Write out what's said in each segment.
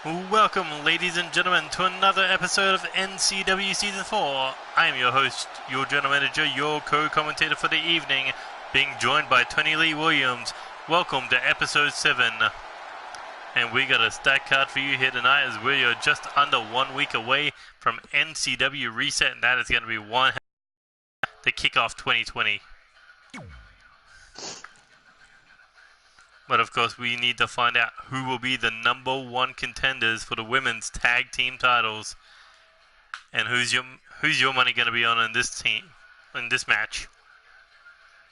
Welcome, ladies and gentlemen, to another episode of NCW Season 4. I am your host, your general manager, your co-commentator for the evening, being joined by Tony Lee Williams. Welcome to episode 7. And we got a stack card for you here tonight as we are just under 1 week away from NCW Reset, and that is going to be one to kick off 2020. But of course, we need to find out who will be the number one contenders for the women's tag team titles, and who's your money going to be on in this match?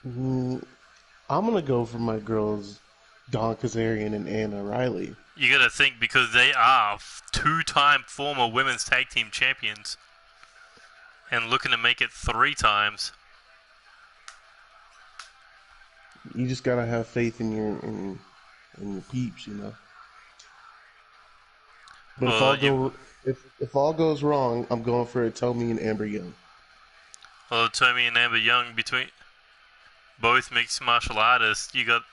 I'm gonna go for my girls, Dawn Kazarian and Anna Riley. You got to think, because they are two-time former women's tag team champions, and looking to make it 3 times. You just gotta have faith in your peeps, you know. But if all goes wrong, I'm going for Tommy and Amber Young. Well, Tommy and Amber Young, between both mixed martial artists, you got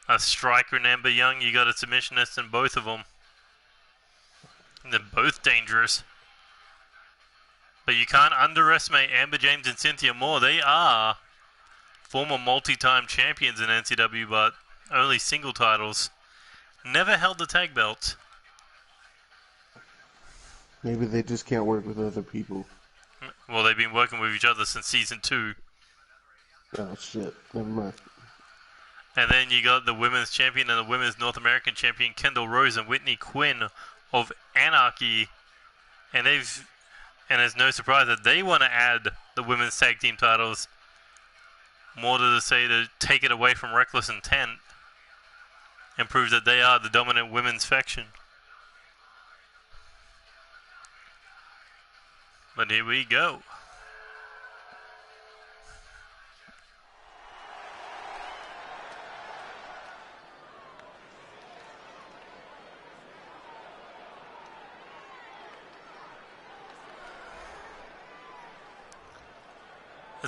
a striker in Amber Young, you got a submissionist in both of them. And they're both dangerous. But you can't underestimate Amber James and Cynthia Moore. They are former multi-time champions in NCW, but only single titles. Never held the tag belt. Maybe they just can't work with other people. Well, they've been working with each other since season 2. Oh shit, never mind. And then you got the women's champion and the women's North American champion, Kendall Rose and Whitney Quinn of Anarchy. And it's no surprise that they want to add the women's tag team titles. More to say, to take it away from Reckless Intent and prove that they are the dominant women's faction. But here we go.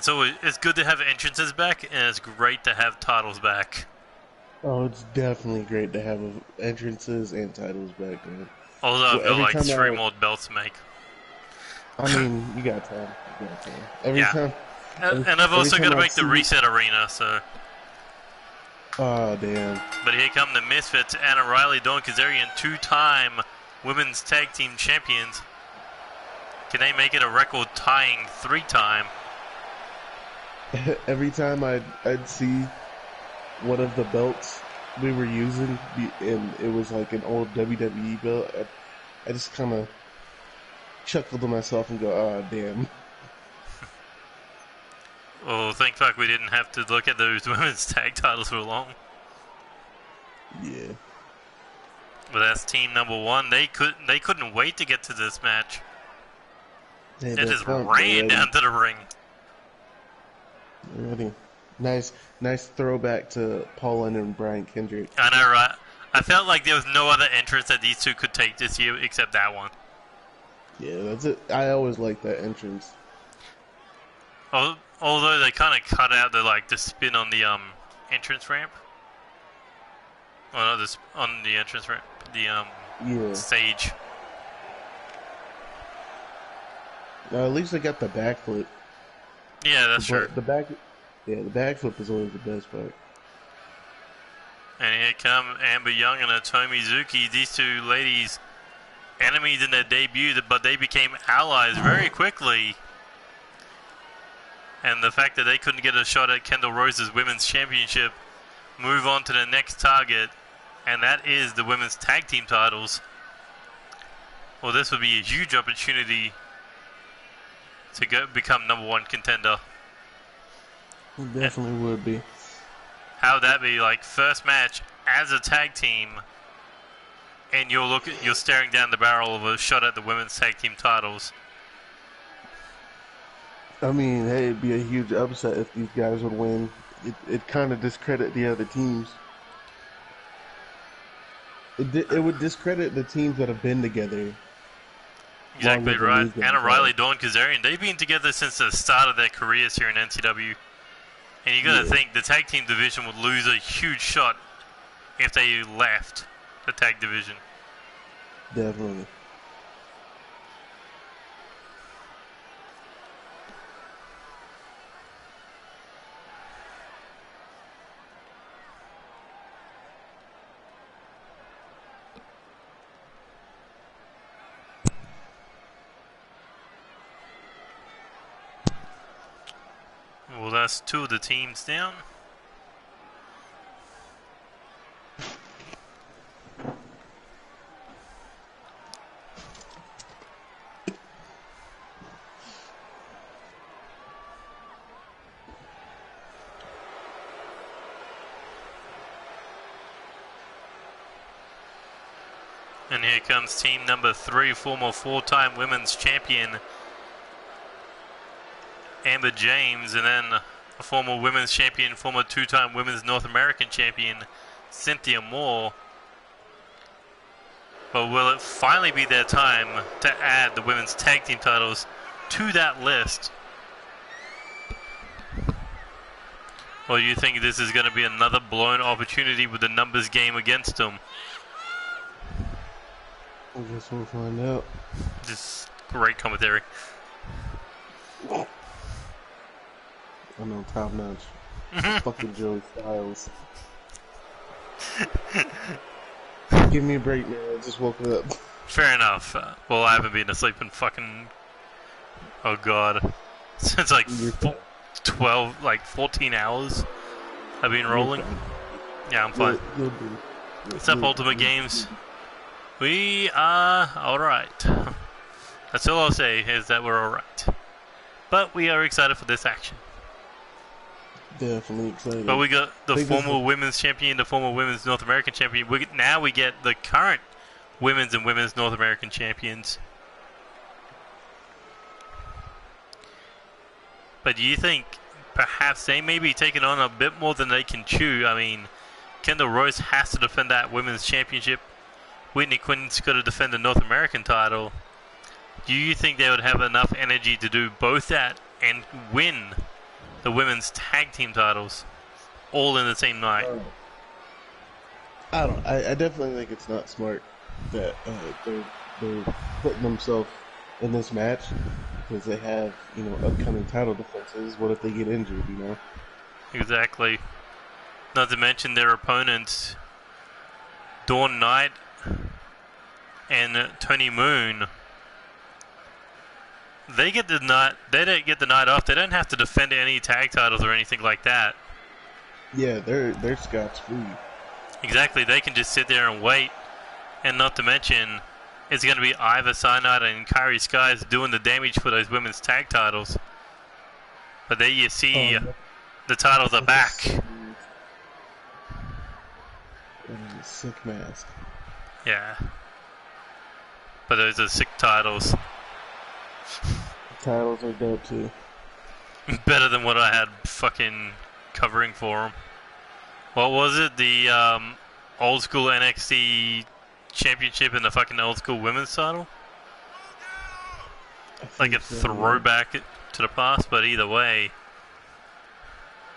It's good to have entrances back, and it's great to have titles back. Oh, it's definitely great to have entrances and titles back, man. Although I feel like 3 more belts to make. I mean, you got time. Every time. And I've also got to make the Reset Arena, so. Oh, damn. But here come the Misfits, Anna Riley, Dawn Kazarian, 2-time women's tag team champions. Can they make it a record-tying 3-time? Every time I'd see one of the belts we were using, and it was like an old WWE belt, I just kind of chuckle to myself and go, "Oh, damn." Well, thank fuck we didn't have to look at those women's tag titles for long. Yeah. But that's team number 1. They couldn't wait to get to this match. Yeah, they just ran down to the ring. Ready. Nice throwback to Paul and Brian Kendrick. I know, right? I felt like there was no other entrance that these two could take this year except that one. Yeah, that's it. I always like that entrance. Although they kind of cut out the spin on the entrance ramp. Oh no, on the entrance ramp, the stage. At least they got the backflip. Yeah, that's true. The backflip is always the best part. And here come Amber Young and Otomi Zuki. These two ladies, enemies in their debut, but they became allies very quickly. And the fact that they couldn't get a shot at Kendall Rose's women's championship, move on to the next target, and that is the women's tag team titles. Well, this would be a huge opportunity to become number 1 contender. It definitely would be. How would that be? Like, first match as a tag team, and you're staring down the barrel of a shot at the women's tag team titles. I mean, hey, it'd be a huge upset if these guys would win. It kind of discredit the other teams. It would discredit the teams that have been together. Exactly right. Anna Riley, Dawn Kazarian, they've been together since the start of their careers here in NCW. And you got to think the tag team division would lose a huge shot if they left the tag division. Definitely. Well, that's two of the teams down. And here comes team number 3, former 4-time women's champion Amber James, and then a former women's champion, former 2-time women's North American champion Cynthia Moore. But will it finally be their time to add the women's tag team titles to that list? Or do you think this is going to be another blown opportunity with the numbers game against them? I guess we'll find out. Just great commentary. I know, top notch. Fucking Joey Styles. Give me a break, man. I just woke up. Fair enough. Well, I haven't been asleep in fucking... Oh god. Since like 14 hours I've been rolling. Yeah, I'm fine. What's up, Ultimate Games? We are alright. That's all I'll say, is that we're alright. But we are excited for this action. Definitely excited. But we got the former women's champion, the former women's North American champion. Now we get the current women's and women's North American champions. But do you think perhaps they may be taking on a bit more than they can chew? I mean, Kendall Royce has to defend that women's championship. Whitney Quinn's got to defend the North American title. Do you think they would have enough energy to do both that and win the women's tag team titles all in the same night? I don't. I definitely think it's not smart that they're putting themselves in this match because they have, you know, upcoming title defenses. What if they get injured? You know. Exactly. Not to mention their opponents, Dawn Knight and Tony Moon. They get the night. They don't get the night off. They don't have to defend any tag titles or anything like that. Yeah, they're scotch free. Exactly. They can just sit there and wait. And not to mention, it's going to be Iva Cyanide and Kairi Skies doing the damage for those women's tag titles. But there you see, the titles are back. Sick mask. Yeah. But those are sick titles. Titles are dope too. Better than what I had fucking covering for them. What was it? The old school NXT championship and the fucking old school women's title? Like a throwback to the past, but either way,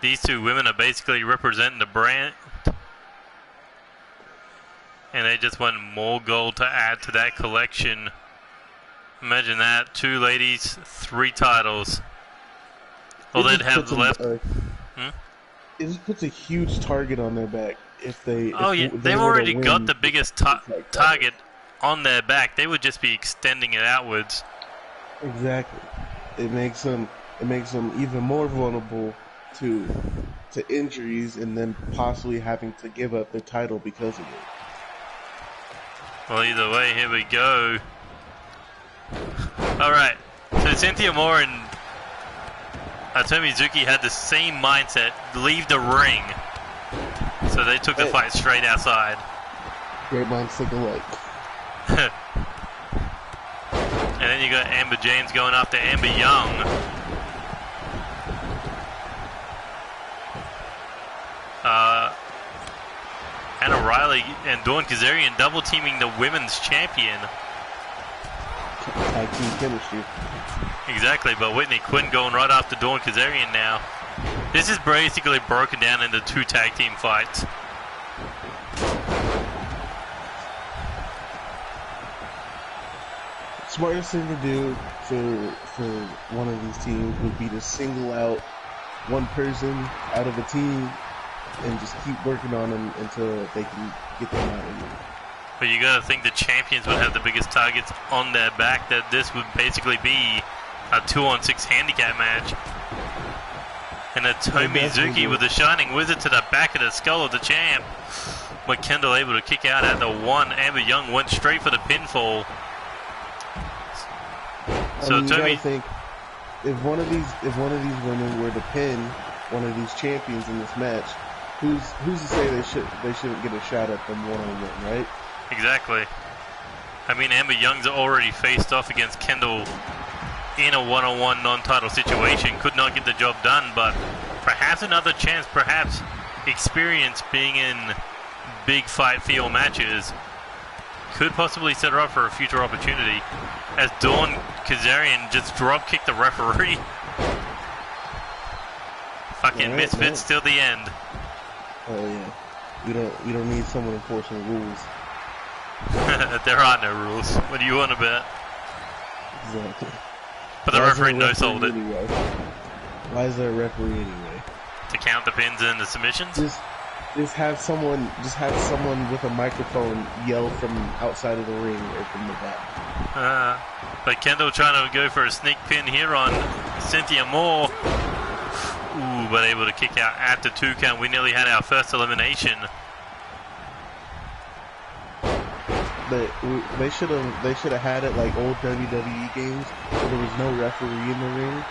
these two women are basically representing the brand. And they just want more gold to add to that collection. Imagine that. 2 ladies, 3 titles. All they'd have left. It just puts a huge target on their back if they. Oh, yeah. They've already got the biggest target on their back. They would just be extending it outwards. Exactly. It makes them even more vulnerable to injuries and then possibly having to give up their title because of it. Well, either way, here we go. Alright, so Cynthia Moore and Tomi Zuki had the same mindset, leave the ring. So they took the fight straight outside. Great minds think alike. And then you got Amber James going after Amber Young. Anna Riley and Dawn Kazarian double teaming the women's champion. Tag team chemistry. Exactly, but Whitney Quinn going right after Dawn Kazarian now. This is basically broken down into 2 tag team fights. smartest thing to do for one of these teams would be to single out one person out of a team and just keep working on them until they can get them out of here. But you gotta think the champions would have the biggest targets on their back, that this would basically be a 2-on-6 handicap match. And a Tomizuki with the Shining Wizard to the back of the skull of the champ. But Kendall able to kick out at the one. Amber Young went straight for the pinfall. So I mean, you Tommy, gotta think, if one of these women were to pin one of these champions in this match, who's to say they shouldn't get a shot at them one-on-one, right? exactly. I mean, Amber Young's already faced off against Kendall in a one-on-one non-title situation. Could not get the job done, but perhaps another chance, perhaps experience being in big fight feel matches could possibly set her up for a future opportunity. As Dawn Kazarian just drop kicked the referee. Fucking misfits till the end. Oh yeah, we don't need someone enforcing rules. There are no rules. What do you want to bet? Exactly. But the referee no-sold it. Anyway? Why is there a referee anyway? To count the pins and the submissions? Just have someone with a microphone yell from outside of the ring or from the back. But Kendall trying to go for a sneak pin here on Cynthia Moore. Ooh, but able to kick out at the 2 count. We nearly had our first elimination. They should have had it like old WWE games where there was no referee in the ring.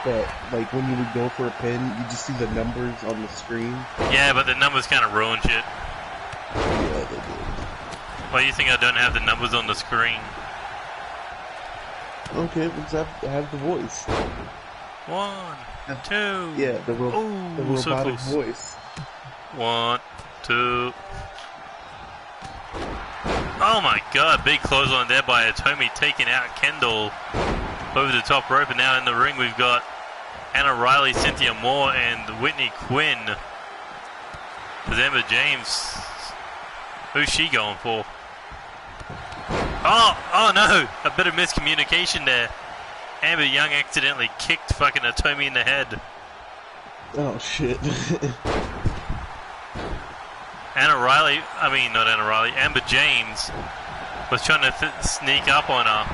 But like when you would go for a pin, you just see the numbers on the screen. Yeah, but the numbers kind of ruin shit. Yeah, they did. Why do you think I don't have the numbers on the screen? Okay, let's have the voice. 1, 2. Yeah, the robotic so voice. 1, 2. Oh my god, big clothesline there by Atomi, taking out Kendall over the top rope. And now in the ring we've got Anna Riley, Cynthia Moore, and Whitney Quinn. There's Emma James. Who's she going for? Oh no! A bit of miscommunication there. Amber Young accidentally kicked fucking Atomi in the head. Oh shit. Amber James was trying to sneak up on her.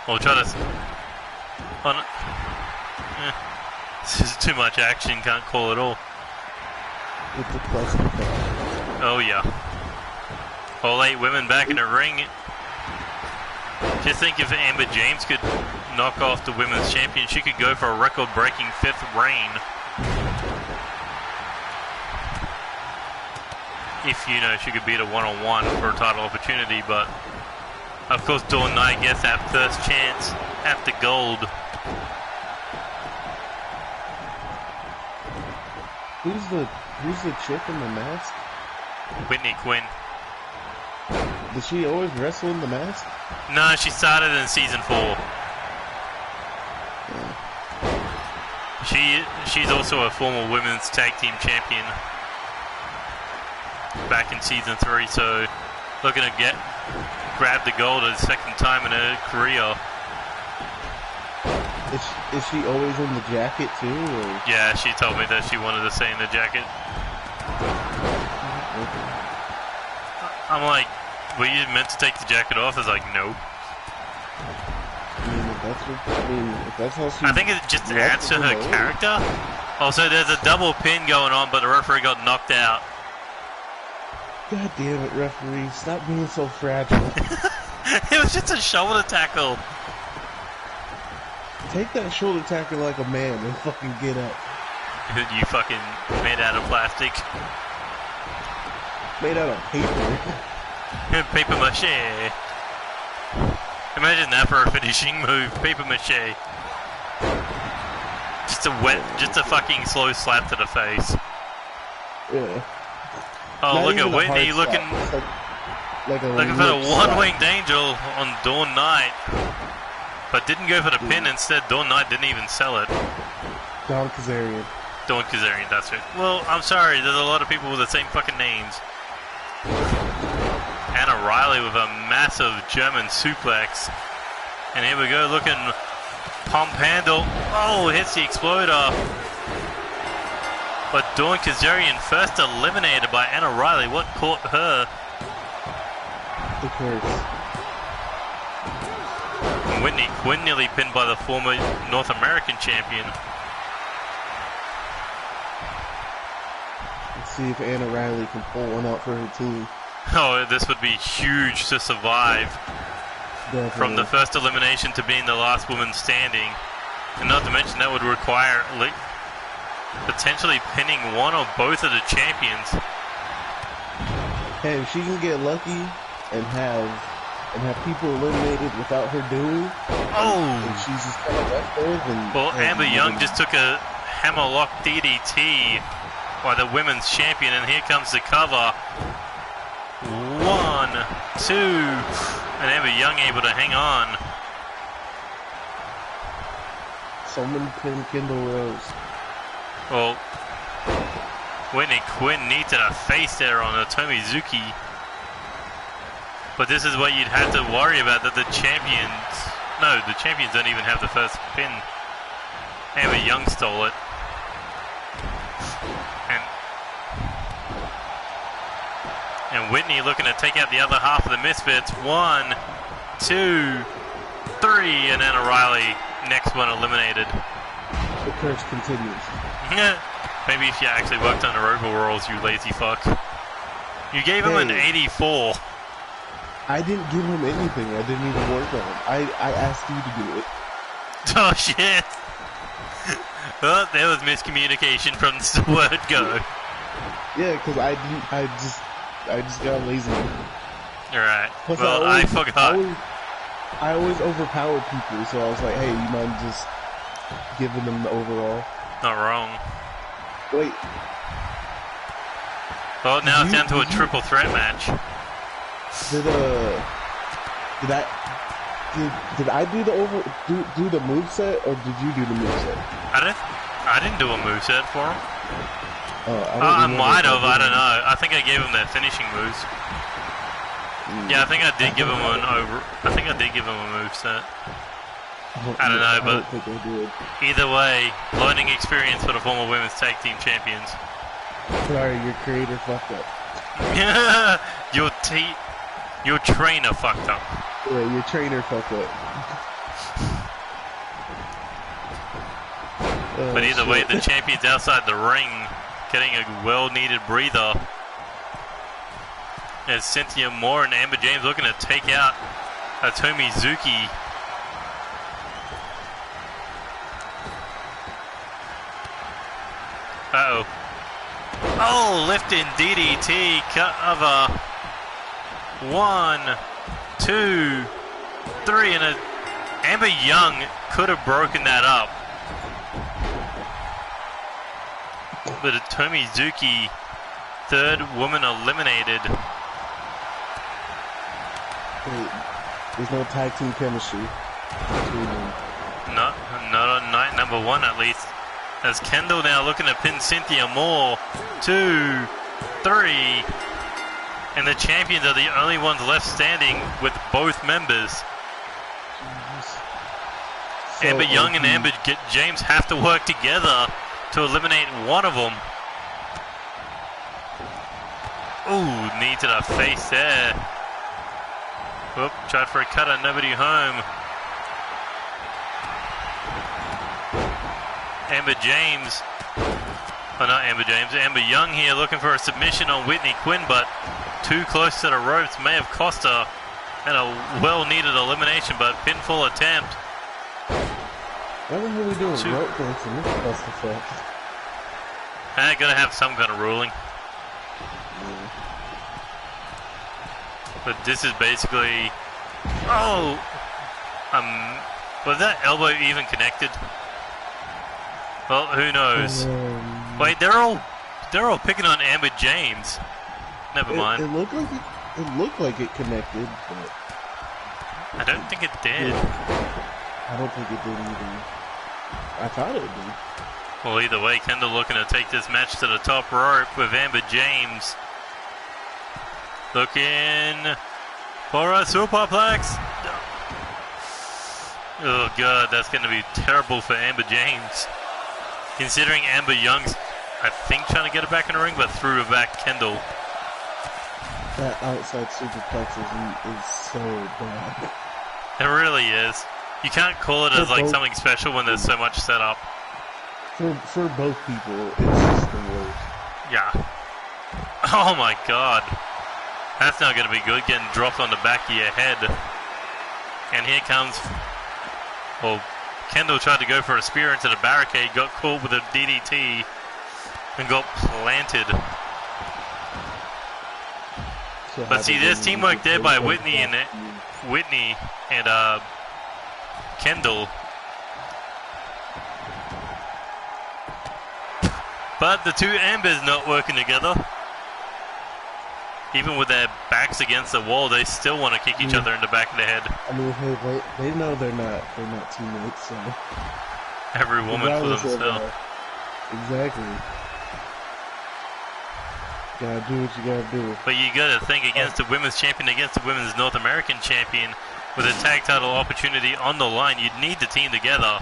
Or try to... This is too much action, can't call it all. With the plus Oh yeah. All 8 women back in the ring. Just think if Amber James could knock off the women's champion, she could go for a record-breaking 5th reign. If, she could beat a one-on-one for a title opportunity, but of course Dawn Knight gets that first chance at the gold. Who's the chick in the mask? Whitney Quinn. Does she always wrestle in the mask? No, she started in season 4. Yeah. She's also a former women's tag team champion back in season 3, so looking to grab the gold a second time in her career. Is she always in the jacket too? Or? Yeah, she told me that she wanted to stay in the jacket. Okay. I'm like, were you meant to take the jacket off? I was like, no. If that's how she... I think it just adds to her character. Also, there's a double pin going on, but the referee got knocked out. God damn it, referee. Stop being so fragile. It was just a shoulder tackle. Take that shoulder tackle like a man and fucking get up. You fucking made out of plastic. Made out of paper. Paper mache. Imagine that for a finishing move. Paper mache. Just a fucking slow slap to the face. Yeah. Oh, Not look at even a Whitney hard looking slap. Like a looking for the lip slap. one-winged angel on Dawn Knight. But didn't go for the pin, instead Dawn Knight didn't even sell it. Dawn Kazarian. Dawn Kazarian, that's it. Well, I'm sorry, there's a lot of people with the same fucking names. Anna Riley with a massive German suplex. And here we go, looking pump handle. Oh, hits the exploder. But Dawn Kazarian first eliminated by Anna Riley. What caught her? The curse. And Whitney Quinn nearly pinned by the former North American champion. Let's see if Anna Riley can pull one out for her too. Oh, this would be huge to survive. Definitely. From the first elimination to being the last woman standing. And not to mention that would require potentially pinning one or both of the champions. Hey, if she can get lucky and have people eliminated without her doing, and she's just kind of left there, then... Well, Amber Young just took a hammerlock DDT by the women's champion, and here comes the cover. 1, 2, and Amber Young able to hang on. Someone pinned Kendall Rose. Well, Whitney Quinn needed a face there on Tomizuki. But this is what you'd have to worry about, that the champions... No, the champions don't even have the first pin. Amber Young stole it. And Whitney looking to take out the other half of the Misfits. 1, 2, 3, and Anna Riley, next one eliminated. The curse continues. Maybe if you actually worked on the overalls, you lazy fuck. You gave him an 84. I didn't give him anything. I didn't even work on him. I asked you to do it. Oh shit! Well, there was miscommunication from the word go. Yeah, because I just got lazy. Alright. Well, I forgot. I always overpower people, so I was like, hey, you mind just giving them the overall? Not wrong. Wait. Well, now it's down to a triple threat match. Did I do the do the moveset, or did you do the moveset? I didn't do a moveset for him. I might have, I don't know. I think I gave him their finishing moves. Yeah, I think I did give him a moveset. I don't know, but I don't think I did. Either way, learning experience for the former women's tag team champions. Sorry, your creator fucked up. Your trainer fucked up. Yeah, your trainer fucked up. But either way, the champion's outside the ring, getting a well-needed breather. As Cynthia Moore and Amber James looking to take out Tomizuki. Uh-oh. Oh, lifting DDT, cover. 1, 2, 3, and Amber Young could have broken that up. But Tomizuki, third woman eliminated. Wait, there's no tag team chemistry between them. Not on night number 1 at least. As Kendall now looking to pin Cynthia Moore. 2, 3. And the champions are the only ones left standing with both members. So Amber Young and Amber James have to work together to eliminate one of them. Ooh, knee to the face there. Whoop, tried for a cutter, nobody home. Amber James. Oh, not Amber James. Amber Young here looking for a submission on Whitney Quinn, but too close to the ropes may have cost her. And a well-needed elimination, but pinfall attempt. Why the hell are we doing rope dancing? This is the fuck. Gotta have some kind of ruling. Yeah. But this is basically... Oh! Was that elbow even connected? Well, who knows? Wait, they're all picking on Amber James. Never mind. It looked like it connected, but I don't think it did. I don't think it did either. I thought it did. Well, either way, Kendall looking to take this match to the top rope with Amber James. Looking For a superplex. Oh god, that's going to be terrible for Amber James. Considering Amber Young's, I think, trying to get her back in the ring, but threw her back Kendall. That outside superplex is so bad. It really is. You can't call it as like something special when there's so much set up. For both people, it's just the worst. Yeah. Oh my god. That's not going to be good, getting dropped on the back of your head. And here comes... Well, Kendall tried to go for a spear into the barricade, got caught with a DDT, and got planted. But see, there's teamwork there by Whitney and Kendall. But the two Ambers not working together. Even with their backs against the wall, they still want to kick each other in the back of the head. I mean, hey, they know they're not teammates, so every woman for themselves. Exactly. Gotta do what you gotta do. But you gotta think, against the women's champion, against the women's North American champion, with a tag title opportunity on the line, you'd need the team together.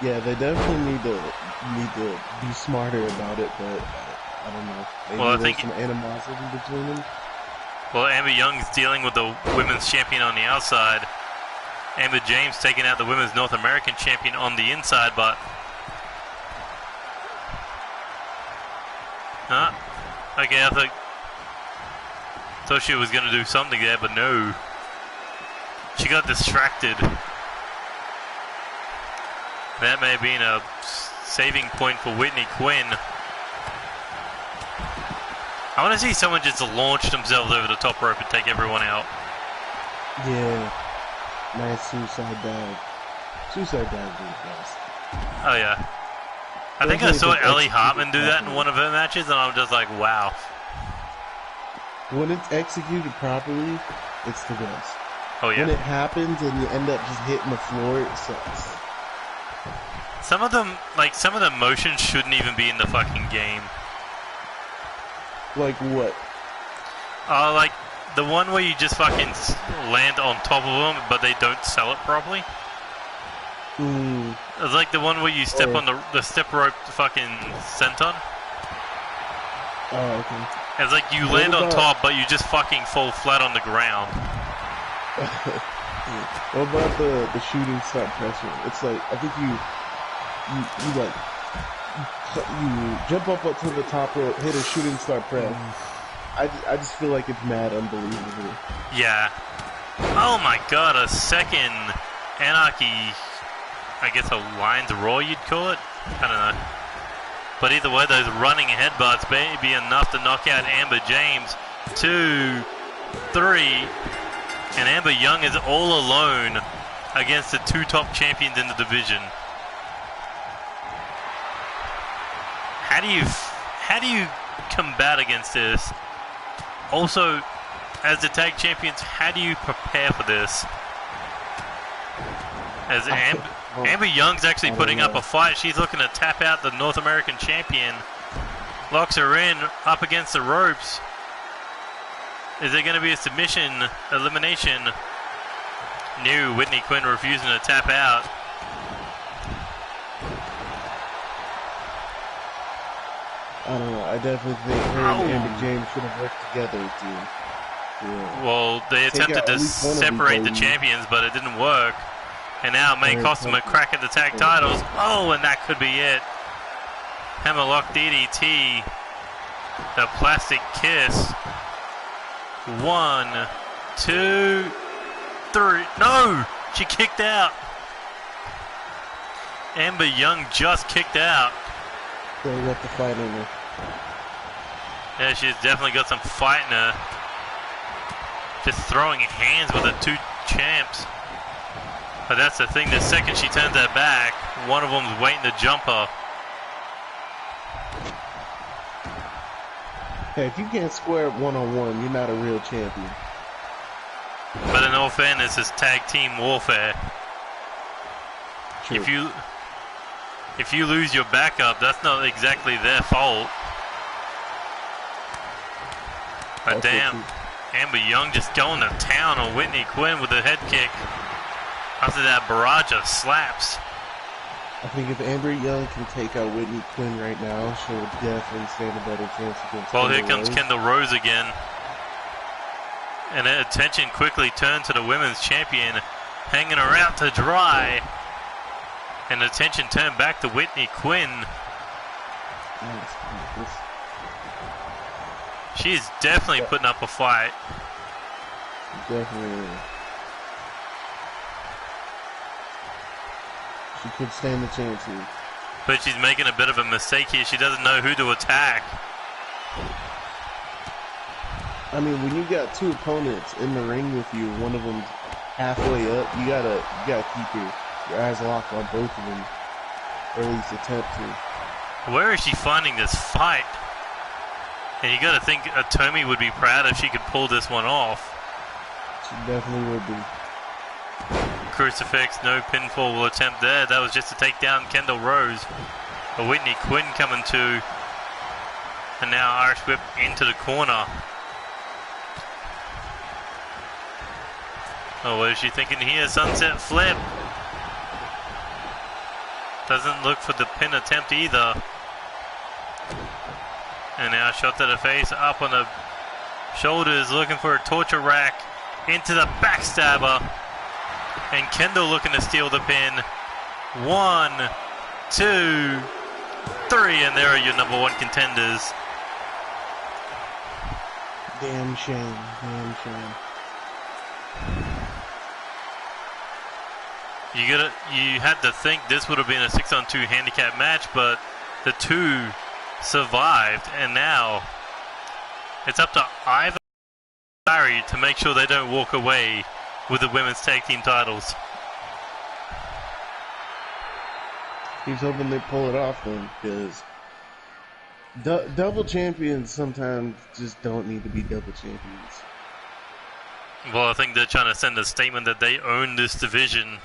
Yeah, they definitely need to be smarter about it, but I don't know. Maybe I think some animosity between them. Well, Amber Young's dealing with the women's champion on the outside. Amber James taking out the women's North American champion on the inside, but okay, I thought she was going to do something there, but no. She got distracted. That may have been a saving point for Whitney Quinn. I want to see someone just launch themselves over the top rope and take everyone out. Yeah. Nice suicide dive. Suicide dive is best. Oh, yeah. I think I saw Ellie Hartman do that in one of her matches, and I'm just like, wow. When it's executed properly, it's the best. Oh, yeah. When it happens and you end up just hitting the floor, it sucks. Some of them, like, some of the motions shouldn't even be in the fucking game. Like what? Like the one where you just fucking land on top of them, but they don't sell it properly. It's like the one where you step on the step rope fucking senton. Oh, okay. It's like you land on top, but you just fucking fall flat on the ground. What about the shooting star pressure? It's like, I think you jump up to the top rope, hit a shooting star press. I just feel like it's mad unbelievable. Yeah. Oh my god, a second Anarchy, I guess a Lions Roar you'd call it? I don't know. But either way, those running headbutts may be enough to knock out Amber James. 2, 3, and Amber Young is all alone against the two top champions in the division. How do you combat against this? Also, as the tag champions, how do you prepare for this? As Amber Young's actually putting up a fight. She's looking to tap out the North American champion. Locks her in, up against the ropes. Is there going to be a submission, elimination? No, Whitney Quinn refusing to tap out. I don't know. I definitely think her and Amber James should have worked together to. Well, they attempted to separate the champions, but it didn't work. And now it may cost them a crack at the tag titles. Oh, and that could be it. Hammerlock DDT. The plastic kiss. 1, 2, 3. No! She kicked out. Amber Young just kicked out. They got the fight in her. Yeah, she's definitely got some fight in her. Just throwing hands with the two champs. But that's the thing, the second she turns her back, one of them's waiting to jump her. Hey, if you can't square it one-on-one, you're not a real champion. But in all fairness, it's tag team warfare. True. If you lose your backup, that's not exactly their fault. But damn. Amber Young just going to town on Whitney Quinn with a head kick. After that barrage of slaps. I think if Amber Young can take out Whitney Quinn right now, she'll definitely stand a better chance against Well, Kendall here comes Rose. Kendall Rose again. And attention quickly turned to the women's champion, hanging her out to dry. And attention turned back to Whitney Quinn. She's definitely putting up a fight. Definitely. She could stand a chance here. But she's making a bit of a mistake here. She doesn't know who to attack. I mean, when you got two opponents in the ring with you, one of them's halfway up, you gotta keep your eyes locked on both of them, or at least attempt to. Where is she finding this fight? And you gotta think Tommy would be proud if she could pull this one off. She definitely would be. Crucifix, no pinfall attempt there. That was just to take down Kendall Rose. A Whitney Quinn coming to. And now Irish whip into the corner. Oh, what is she thinking here? Sunset flip. Doesn't look for the pin attempt either. And now shot to the face, up on the shoulders, looking for a torture rack. Into the backstabber. And Kendall looking to steal the pin. 1, 2, 3, and there are your number one contenders. Damn shame, damn shame. You had to think this would have been a 6-on-2 handicap match, but the two survived, and now it's up to Ivan and Barry to make sure they don't walk away with the women's tag team titles. He's hoping they pull it off then, because double champions sometimes just don't need to be double champions. Well, I think they're trying to send a statement that they own this division.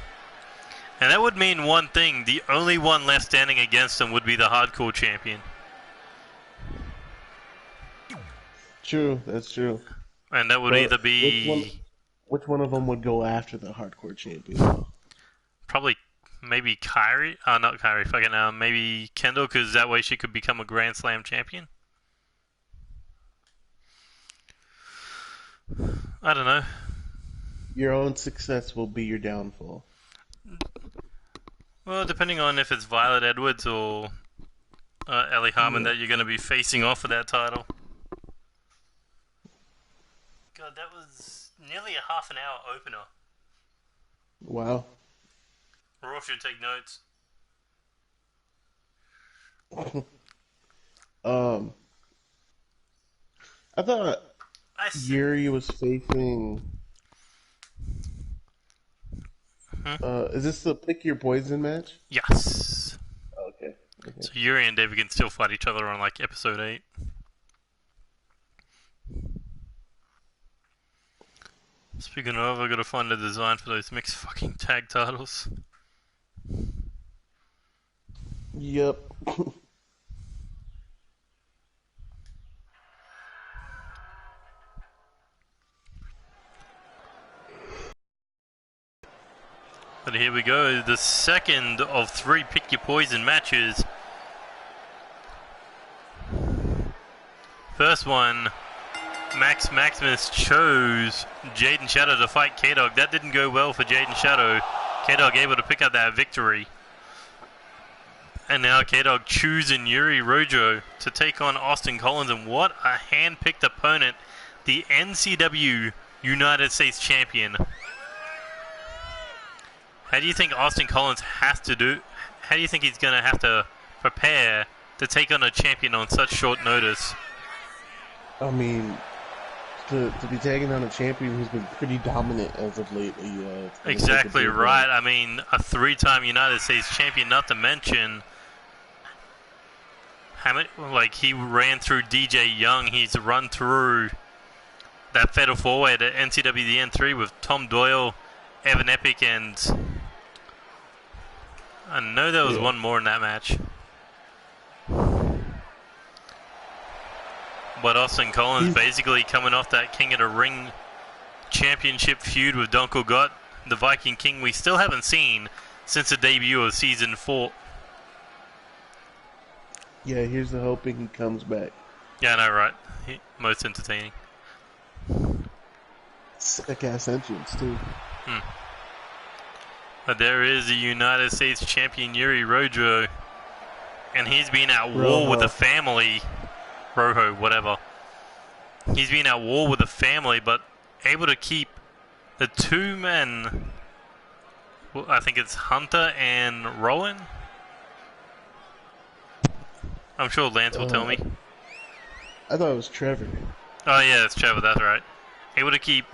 And that would mean one thing: the only one left standing against them would be the hardcore champion. True, that's true. And that would But either be... Which one of them would go after the hardcore champion? Probably, maybe Kyrie. Not Kyrie, fucking, maybe Kendall, because that way she could become a Grand Slam champion. I don't know. Your own success will be your downfall. Well, depending on if it's Violet Edwards or Ellie Harmon that you're going to be facing off for that title. God, that was nearly a half an hour opener. Wow. Raw should take notes. I thought Yuri was facing... is this the pick your poison match? Yes. Okay. So Yuri and David can still fight each other on like episode 8. Speaking of, I gotta find a design for those mixed fucking tag titles. Yep. But here we go, the second of 3 Pick Your Poison matches. First one, Max Maximus chose Jaden Shadow to fight K-Dog. That didn't go well for Jaden Shadow. K-Dog able to pick up that victory. And now K-Dog choosing Yuri Rojo to take on Austin Collins. And what a hand-picked opponent. The NCW United States Champion. How do you think Austin Collins has to do? How do you think he's going to have to prepare to take on a champion on such short notice? I mean, to be taking on a champion who's been pretty dominant as of lately. Exactly right. I mean, a 3-time United States champion, not to mention how many, like, he ran through DJ Young. He's run through that Fatal 4-Way at NCW the N3 with Tom Doyle, Evan Epic, and I know there was one more in that match. But Austin Collins basically coming off that King of the Ring championship feud with Dunkel Gott, the Viking King we still haven't seen since the debut of Season 4. Yeah, here's the hoping he comes back. Yeah, I know, right? Most entertaining. Sick ass entrance, too. But there is the United States champion Yuri Rojo, and he's been at war with the family. Rojo, whatever. He's been at war with the family, but able to keep the two men. Well, I think it's Hunter and Rowan. I'm sure Lance will tell me. I thought it was Trevor. Oh yeah, it's Trevor, that's right. Able to keep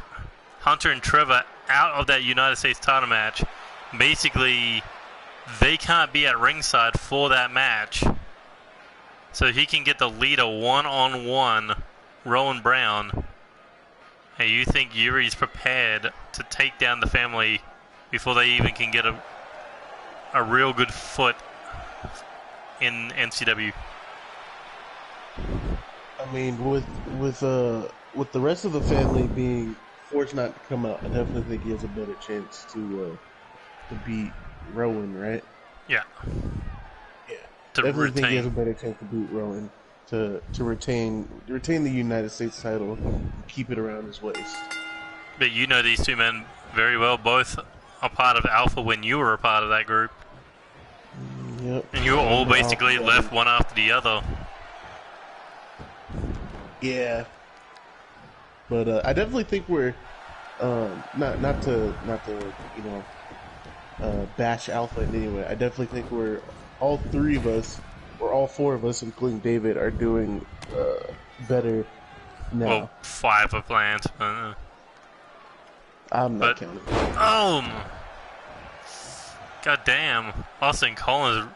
Hunter and Trevor out of that United States title match. Basically, they can't be at ringside for that match. So he can get the leader one-on-one, Rowan Brown. Hey, you think Yuri's prepared to take down the family before they even can get a real good foot in NCW? I mean, with the rest of the family being forced not to come out, I definitely think he has a better chance to beat Rowan, right? Yeah. Yeah. To Definitely retain. think he has a better chance to beat Rowan to retain the United States title, and keep it around his waist. But you know these two men very well. Both are part of Alpha when you were a part of that group. Yep. And you were all basically left one after the other. Yeah. But I definitely think we're not to bash Alpha in any way. I definitely think we're all three of us, or all four of us, including David, are doing better now. Well, 5 are planned. I'm not counting. God damn. Austin Collins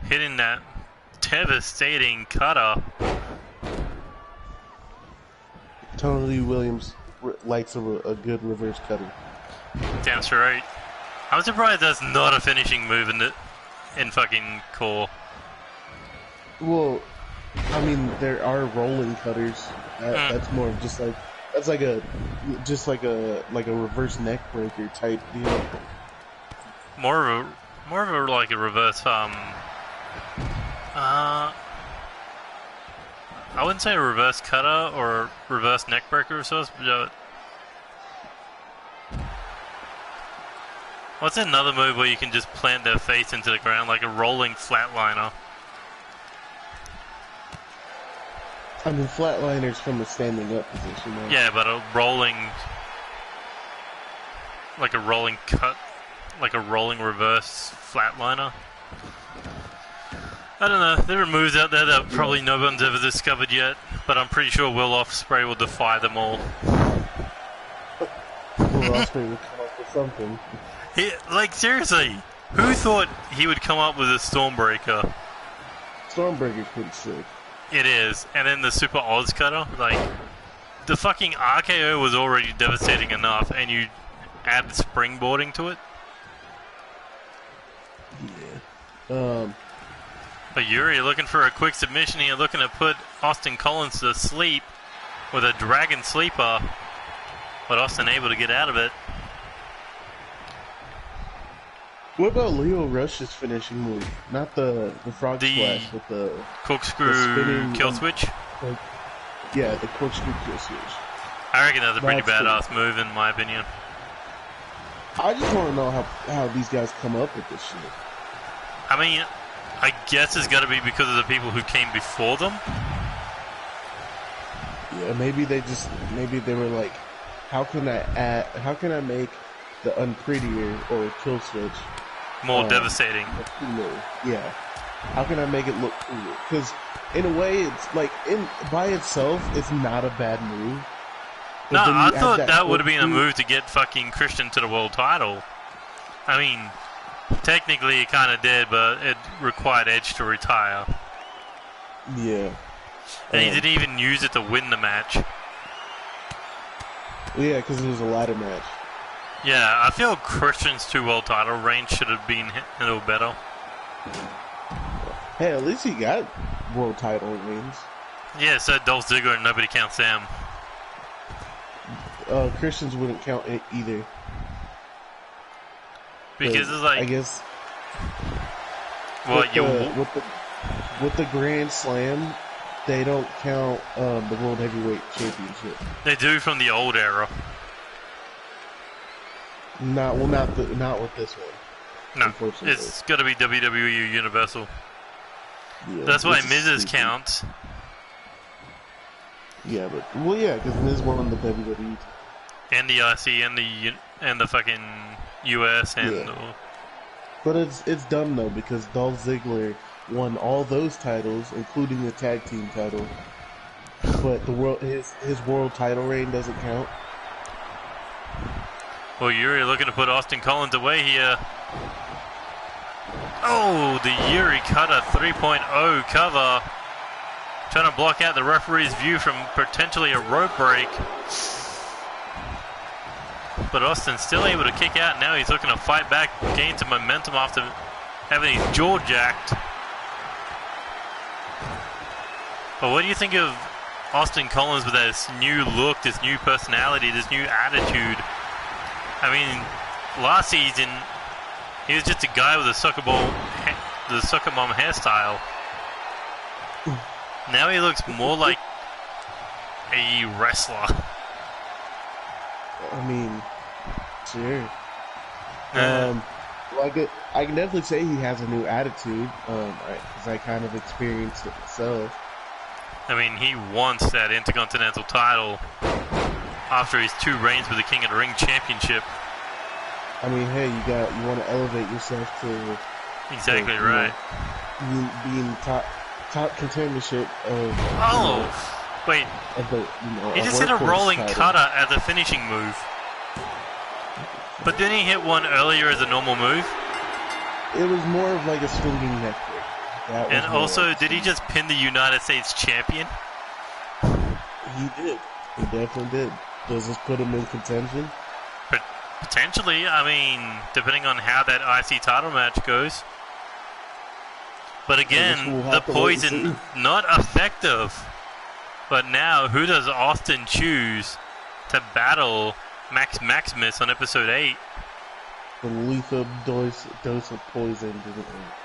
hitting that devastating cutter. Tony Williams likes a good reverse cutter. Damn straight. I'm surprised that's not a finishing move in fucking core. Well, I mean, there are rolling cutters. That's more of just like a reverse neck breaker type deal. More of a like a reverse I wouldn't say a reverse cutter or a reverse neck breaker or so, but what's another move where you can just plant their face into the ground like a rolling flatliner? I mean, flatliners from a standing up position. Right? Yeah, but a rolling, like a rolling cut, like a rolling reverse flatliner. I don't know. There are moves out there that probably no one's ever discovered yet, but I'm pretty sure Will Ospreay will defy them all. Will Ospreay will come up with something. Like, seriously, who thought he would come up with a Stormbreaker? Stormbreaker's pretty sick. It is. And then the Super Oz Cutter, like, the fucking RKO was already devastating enough, and you add springboarding to it? Yeah. But Yuri looking for a quick submission here, looking to put Austin Collins to sleep with a Dragon Sleeper, but Austin able to get out of it. What about Leo Rush's finishing move? Not the frog splash, but the corkscrew kill switch? Yeah, the corkscrew kill switch. I reckon that's a pretty badass move in my opinion. I just want to know how these guys come up with this shit. I mean, I guess it's got to be because of the people who came before them. Yeah, maybe they were like, how can I make the unprettier or kill switch more devastating? Cooler. Yeah. How can I make it look cooler? Because in a way, it's like by itself, it's not a bad move. No, I thought that would have been a move to get fucking Christian to the world title. I mean, technically it kind of did, but it required Edge to retire. Yeah. And he didn't even use it to win the match. Yeah, because it was a ladder match. Yeah, I feel Christian's 2 world title reign should have been a little better. Hey, at least he got world title reigns. Yeah, so Dolph Ziggler and nobody counts them. Christians wouldn't count it either. Because it's like, I guess well, with the Grand Slam, they don't count the World Heavyweight Championship. they do from the old era. Not with this one. No, it's got to be WWE Universal. Yeah, that's why Miz's counts. Yeah, because Miz won the WWE and the IC and the fucking US and. Yeah. But it's dumb though because Dolph Ziggler won all those titles, including the tag team title. But his world title reign doesn't count. Well, Yuri looking to put Austin Collins away here. Oh, the Yuri Cutter 3.0 cover. Trying to block out the referee's view from potentially a rope break. But Austin's still able to kick out. Now he's looking to fight back, gain some momentum after having his jaw jacked. But what do you think of Austin Collins with this new look, this new personality, this new attitude? I mean, last season, he was just a guy with a soccer mom hairstyle. Now he looks more like a wrestler. I mean, sure. I can definitely say he has a new attitude, because I kind of experienced it myself. I mean, he wants that Intercontinental title after his 2 reigns with the King of the Ring Championship. I mean, hey, you want to elevate yourself to exactly right. Being top contendership of. Oh, wait! He just hit a rolling cutter as a finishing move. But didn't he hit one earlier as a normal move? It was more of like a swinging neck break. And also, did he just pin the United States champion? He did. He definitely did. Does this put him in contention? But potentially, I mean, depending on how that IC title match goes. But again, the poison, not effective. But now, who does Austin choose to battle Max Maximus on episode 8? The lethal dose of poison didn't work.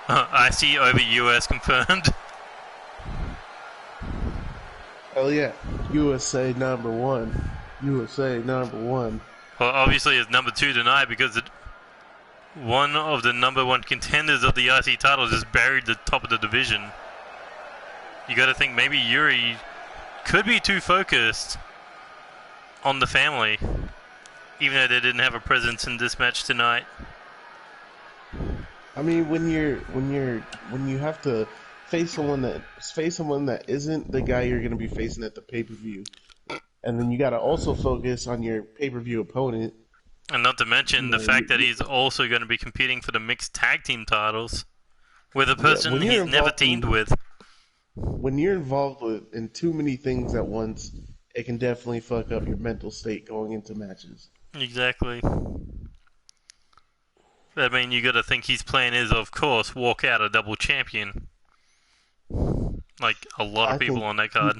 IC over US confirmed. Hell yeah. USA number 1. USA number 1. Well, obviously it's number 2 tonight because one of the number 1 contenders of the IC title just buried the top of the division. You gotta think maybe Yuri could be too focused on the family, even though they didn't have a presence in this match tonight. I mean, when you have to face someone that isn't the guy you're going to be facing at the pay-per-view, and then you got to also focus on your pay-per-view opponent, and not to mention the fact that he's also going to be competing for the mixed tag team titles with a person he's never teamed with. When you're involved in too many things at once, it can definitely fuck up your mental state going into matches. Exactly. I mean, you gotta think his plan is, of course, walk out a double champion. Like a lot of people on that card.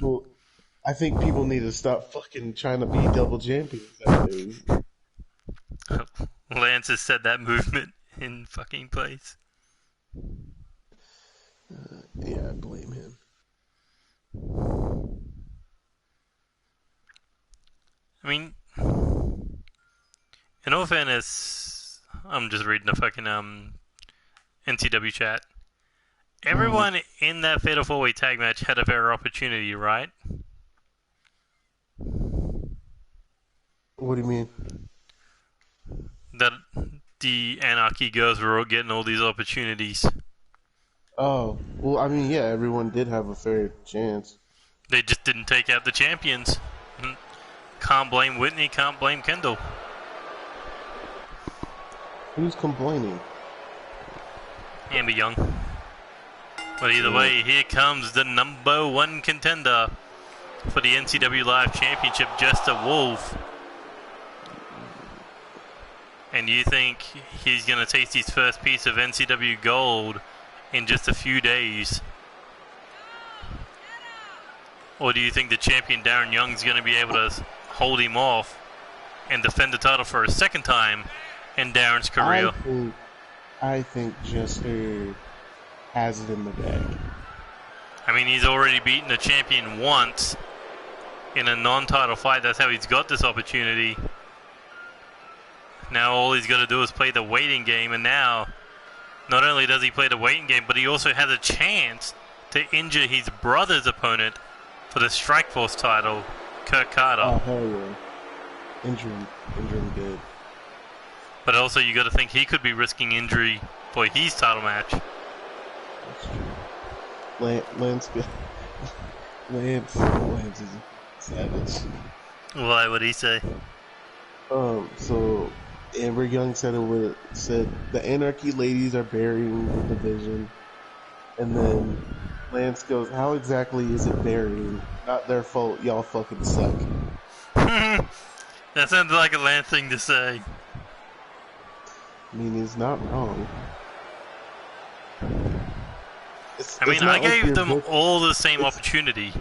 I think people need to stop fucking trying to be double champions nowadays. Lance has set that movement in fucking place. Yeah, I blame him. I mean, in all fairness, I'm just reading the fucking NCW chat. Everyone in that Fatal 4-Way tag match had a fair opportunity, right? What do you mean? That the Anarchy girls were all getting all these opportunities. Oh, well, I mean, yeah, everyone did have a fair chance. They just didn't take out the champions. Can't blame Whitney, can't blame Kendall. Who's complaining? Amber Young. But either way, here comes the number 1 contender for the NCW Live Championship, Jester Wolf. And you think he's going to taste his first piece of NCW gold in just a few days? Or do you think the champion Darren Young's going to be able to hold him off and defend the title for a second time in Darren's career? I think Jester has it in the bag. I mean, he's already beaten the champion once in a non-title fight. That's how he's got this opportunity. Now all he's got to do is play the waiting game, and now not only does he play the waiting game, but he also has a chance to injure his brother's opponent for the Strikeforce title, Kurt Carter. Oh, hell yeah. Injure him good. But also you got to think he could be risking injury for his title match. That's true. Lance is a savage. Why would he say? So Amber Young said the Anarchy ladies are burying the division, and then Lance goes, "How exactly is it burying? Not their fault. Y'all fucking suck." That sounds like a Lance thing to say. I mean, he's not wrong. I gave them all the same opportunity.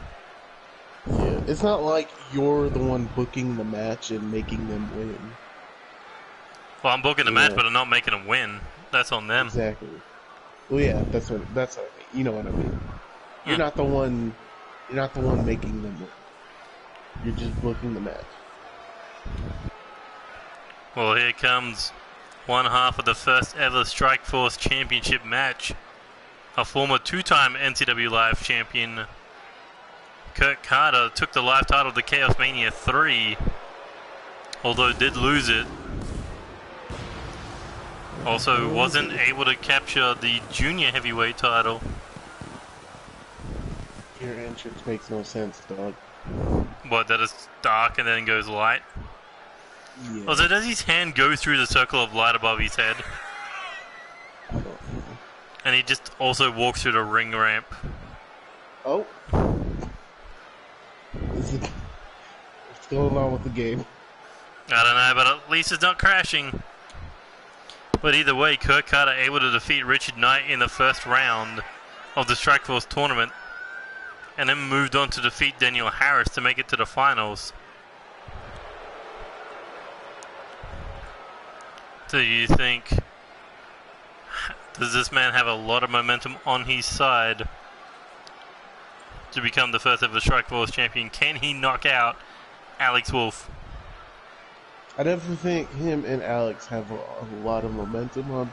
Yeah, it's not like you're the one booking the match and making them win. Well, I'm booking the match, but I'm not making them win. That's on them. Exactly. Well, yeah, that's what I mean. You know what I mean. You're not the one. You're not the one making them win. You're just booking the match. Well, here comes one half of the first ever Strikeforce Championship match. A former two-time NCW Live champion, Kurt Carter, took the live title to Chaos Mania 3, although did lose it. Also wasn't able to capture the junior heavyweight title. Your entrance makes no sense, dog. What, that is dark and then goes light? Yeah. Also, does his hand go through the circle of light above his head? I don't know. And he just also walks through the ring ramp. Oh. What's going on with the game? I don't know, but at least it's not crashing. But either way, Kurt Carter able to defeat Richard Knight in the first round of the Strikeforce tournament, and then moved on to defeat Daniel Harris to make it to the finals. Do you think, does this man have a lot of momentum on his side to become the first ever Strikeforce champion? Can he knock out Alex Wolf? I definitely think him and Alex have a lot of momentum on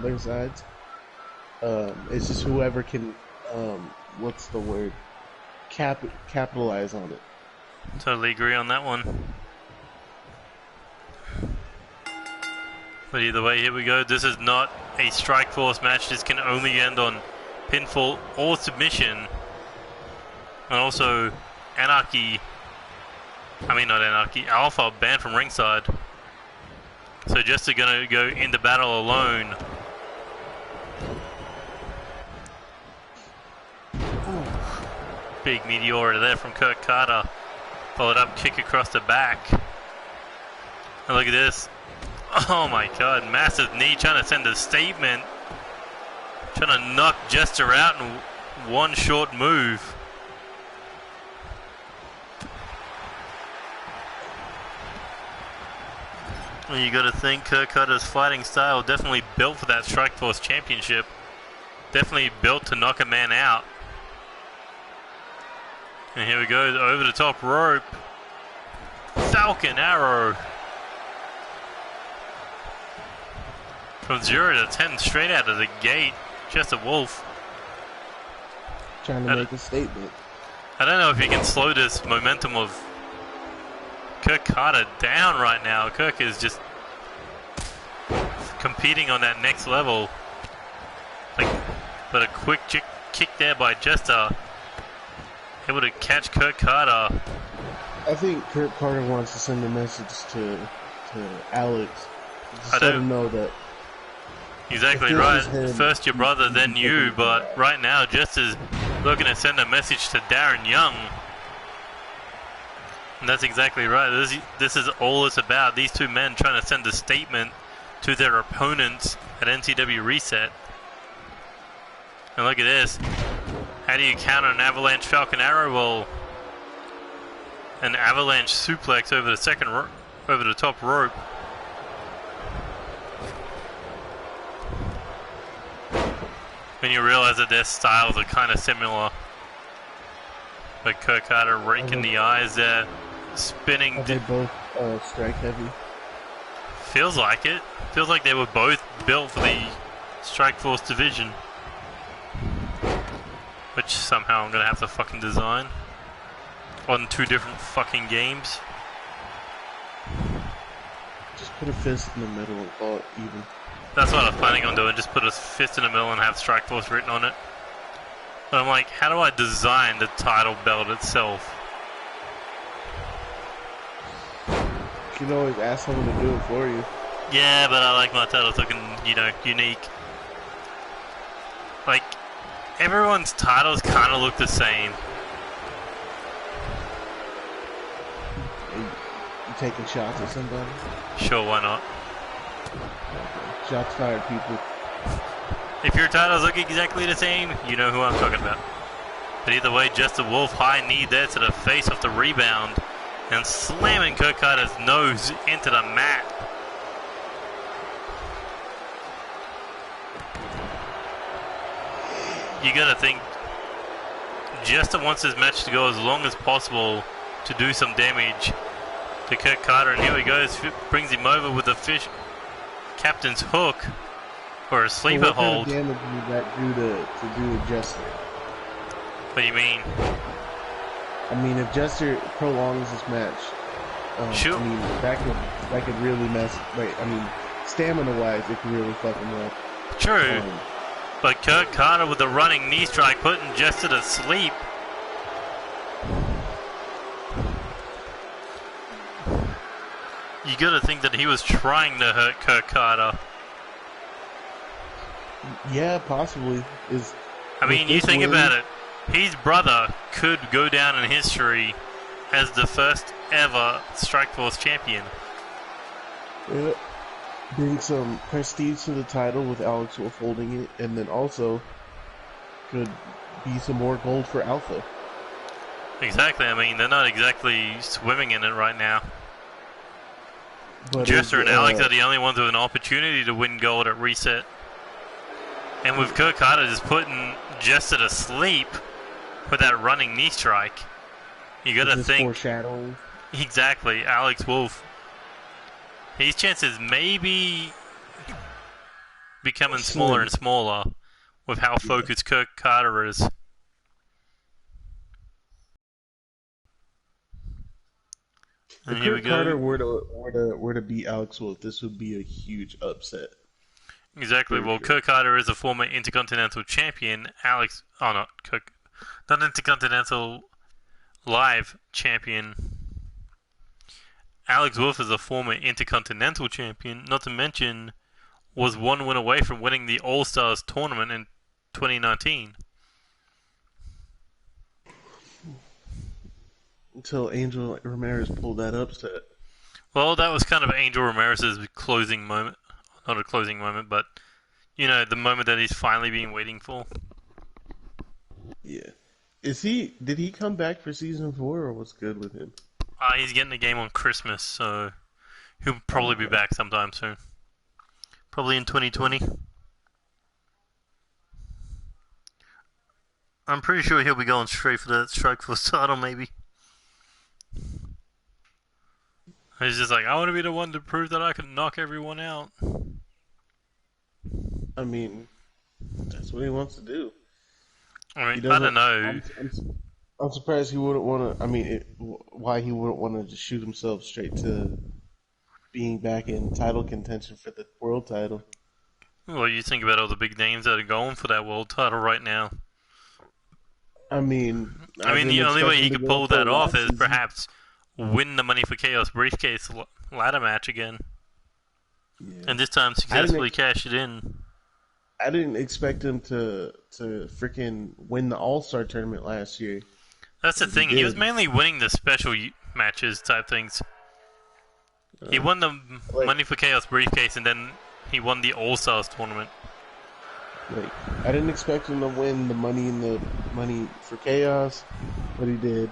their sides. It's just whoever can, what's the word? Capitalize on it. Totally agree on that one. But either way, here we go. This is not a Strikeforce match. This can only end on pinfall or submission. And also, Alpha banned from ringside. So Jester gonna go into battle alone. Big meteor there from Kurt Carter. Followed up, kick across the back. And look at this. Oh my god, massive knee, trying to send a statement. Trying to knock Jester out in one short move. And you gotta think Kurt Carter's fighting style definitely built for that Strikeforce championship. Definitely built to knock a man out. And here we go, over the top rope. Falcon Arrow. From 0 to 10 straight out of the gate. Jester Wolf. Trying to make a statement. I don't know if you can slow this momentum of Kurt Carter down right now. Kirk is just competing on that next level. But a quick kick there by Jester. Able to catch Kurt Carter. I think Kurt Carter wants to send a message to Alex. Just let him know that. Exactly right. First your brother, then you. But right now, Jester's looking to send a message to Darren Young. And that's exactly right. This is all it's about. These two men trying to send a statement to their opponents at NCW Reset. And look at this. How do you counter an Avalanche Falcon Arrow? Well, an avalanche suplex over the over the top rope. When you realize that their styles are kind of similar. Like Kurt Carter raking the eyes there, spinning. Are they both strike heavy? Feels like it. Feels like they were both built for the Strikeforce division. Which somehow I'm gonna have to fucking design. On 2 different fucking games. Just put a fist in the middle and call it even. That's what I'm planning on doing, just put a fist in the middle and have Strikeforce written on it. But I'm like, how do I design the title belt itself? You can always ask someone to do it for you. Yeah, but I like my titles looking, you know, unique. Like, everyone's titles kind of look the same. You taking shots at somebody? Sure, why not? Shots fired, people. If your titles look exactly the same, you know who I'm talking about. But either way, just a Wolf high knee there to the face of the rebound and slamming Kurt Carter's nose into the mat. You gotta think, Jester wants this match to go as long as possible to do some damage to Kurt Carter, and here he goes, brings him over with the fish captain's hook or a sleeper hold. What kind of damage would that do to do a Jester? What do you mean? I mean, if Jester prolongs this match, sure. I mean, that could really mess. Like, I mean, stamina-wise, it could really fuck him up. True. But Kurt Carter with the running knee strike putting Jester to sleep. You gotta think that he was trying to hurt Kurt Carter. Yeah, possibly. I mean, you think about it. His brother could go down in history as the first ever Strikeforce champion. Yeah. Bring some prestige to the title with Alex Wolf holding it, and then also could be some more gold for Alpha. Exactly. I mean, they're not exactly swimming in it right now. But Jester and Alex are the only ones with an opportunity to win gold at Reset. And with Kurt Carter just putting Jester to sleep with that running knee strike, you gotta think. Foreshadowing. Exactly. Alex Wolf. His chances may be becoming smaller and smaller with how focused Kurt Carter is. If Kurt Carter were to beat Alex Wolf, this would be a huge upset. Exactly. Well, Kurt Carter is a former Intercontinental Champion. Not Intercontinental Live Champion. Alex Wolf is a former Intercontinental Champion, not to mention was 1 win away from winning the All-Stars tournament in 2019. Until Angel Ramirez pulled that upset. Well, that was kind of Angel Ramirez's closing moment. Not a closing moment, but, you know, the moment that he's finally been waiting for. Yeah. Did he come back for season 4, or what's good with him? He's getting the game on Christmas, so he'll probably be back sometime soon. Probably in 2020. I'm pretty sure he'll be going straight for that Strikeforce title, maybe. He's just like, I want to be the one to prove that I can knock everyone out. I mean, that's what he wants to do. I mean, I don't know. I'm surprised he wouldn't want to. I mean, why he wouldn't want to just shoot himself straight to being back in title contention for the world title. Well, you think about all the big names that are going for that world title right now. I mean, the only way he could pull that off is perhaps win the Money for Chaos briefcase ladder match again, and this time successfully cash it in. I didn't expect him to freaking win the All-Star tournament last year. That's the thing. He was mainly winning the special matches type things. He won the Money for Chaos briefcase, and then he won the All-Stars tournament. Like, I didn't expect him to win the Money for Chaos, but he did.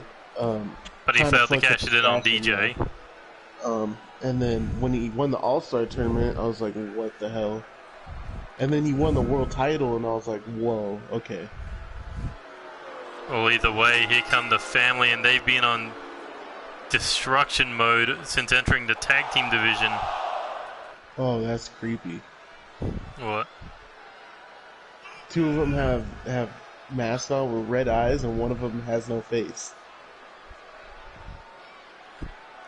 But he kind of failed to fucked up cash his it in on fashion DJ. And then when he won the All-Star tournament, I was like, what the hell? And then he won the world title, and I was like, whoa, okay. Well, either way, here come the family, and they've been on destruction mode since entering the tag team division. Oh, that's creepy. What? Two of them have masks on with red eyes, and one of them has no face.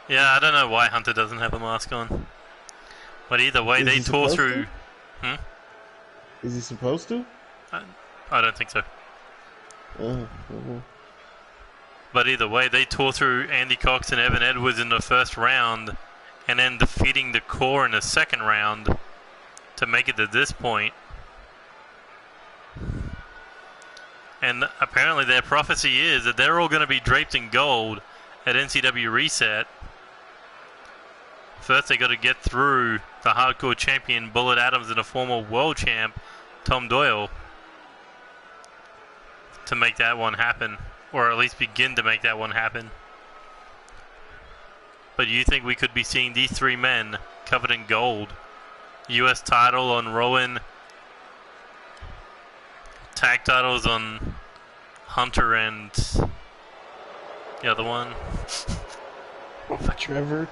Yeah, I don't know why Hunter doesn't have a mask on. But either way, they tore through... Is he supposed to? I don't think so. Uh-huh. But either way, they tore through Andy Cox and Evan Edwards in the first round, and then defeating the Core in the second round to make it to this point. And apparently their prophecy is that they're all going to be draped in gold at NCW Reset. First they got to get through the hardcore champion Bullet Adams and a former world champ Tom Doyle to make that one happen, or at least begin to make that one happen. But you think we could be seeing these three men covered in gold? US title on Rowan, tag titles on Hunter and the other one. Trevor.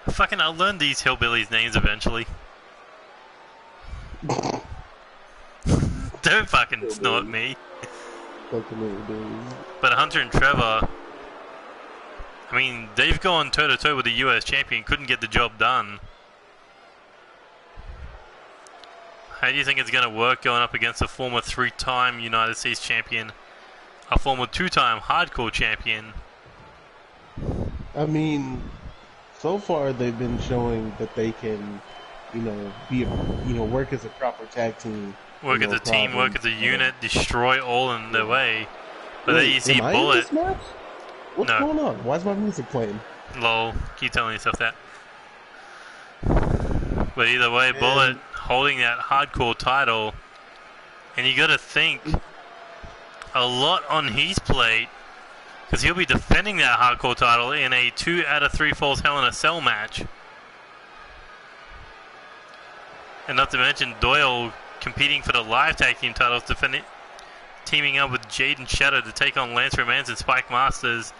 Fucking, I'll learn these hillbillies' names eventually. Don't fucking snort me. But Hunter and Trevor, I mean, they've gone toe-to-toe with the US champion, couldn't get the job done. How do you think it's going to work going up against a former 3-time United States champion, a former 2-time hardcore champion? I mean, so far they've been showing that they can, work as a proper tag team. Work as a team, work as a unit, destroy all in their way. But then you see am Bullet. I in this match? What's going on? Why is my music playing? Lol, keep telling yourself that. But either way, Bullet holding that hardcore title, and you gotta think a lot on his plate, because he'll be defending that hardcore title in a 2 out of 3 falls Hell in a Cell match. And not to mention Doyle competing for the live tag team titles, teaming up with Jaden Shadow to take on Lance Romance and Spike Masters.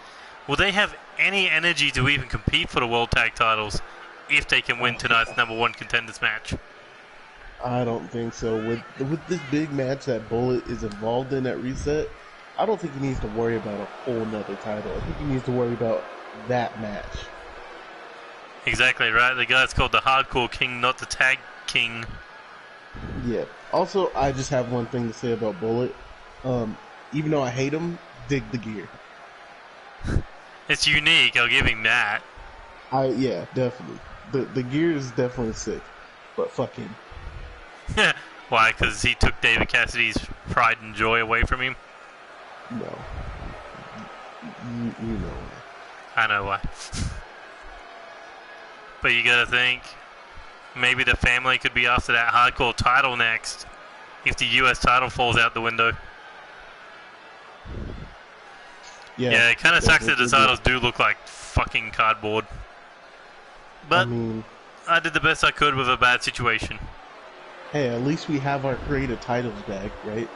Will they have any energy to even compete for the world tag titles if they can win tonight's #1 contenders match? I don't think so. With this big match that Bullet is involved in at Reset, I don't think he needs to worry about a whole nother title. I think he needs to worry about that match. Exactly right. The guy's called the Hardcore King, not the Tag King. Yeah. Also, I just have one thing to say about Bullet. Even though I hate him, dig the gear. It's unique, I'll give him that. Yeah, definitely. The gear is definitely sick. But fuck him. Why? Because he took David Cassidy's pride and joy away from him? No. You know. I know why. But you gotta think, maybe the family could be after that hardcore title next, if the US title falls out the window. Yeah, it kind of sucks that the titles do look like fucking cardboard. But I did the best I could with a bad situation. Hey, at least we have our creative titles back, right?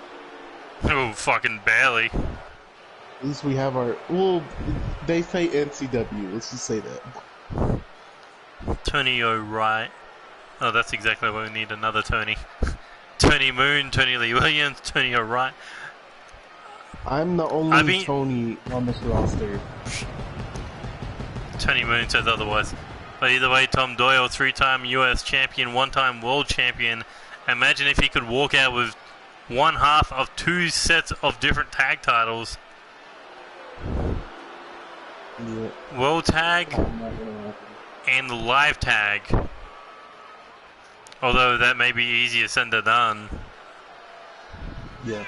Oh, fucking barely. At least we have our... Well, they say NCW. Let's just say that. Tony O'Reilly. Oh, that's exactly what we need, another Tony. Tony Moon, Tony Lee Williams, Tony O'Reilly. I'm the only Tony on this roster. Tony Moon says otherwise. But either way, Tom Doyle, 3-time US champion, 1-time world champion. Imagine if he could walk out with one half of 2 sets of different tag titles. Yeah. World tag and the live tag. Although that may be easier said than done. Yeah.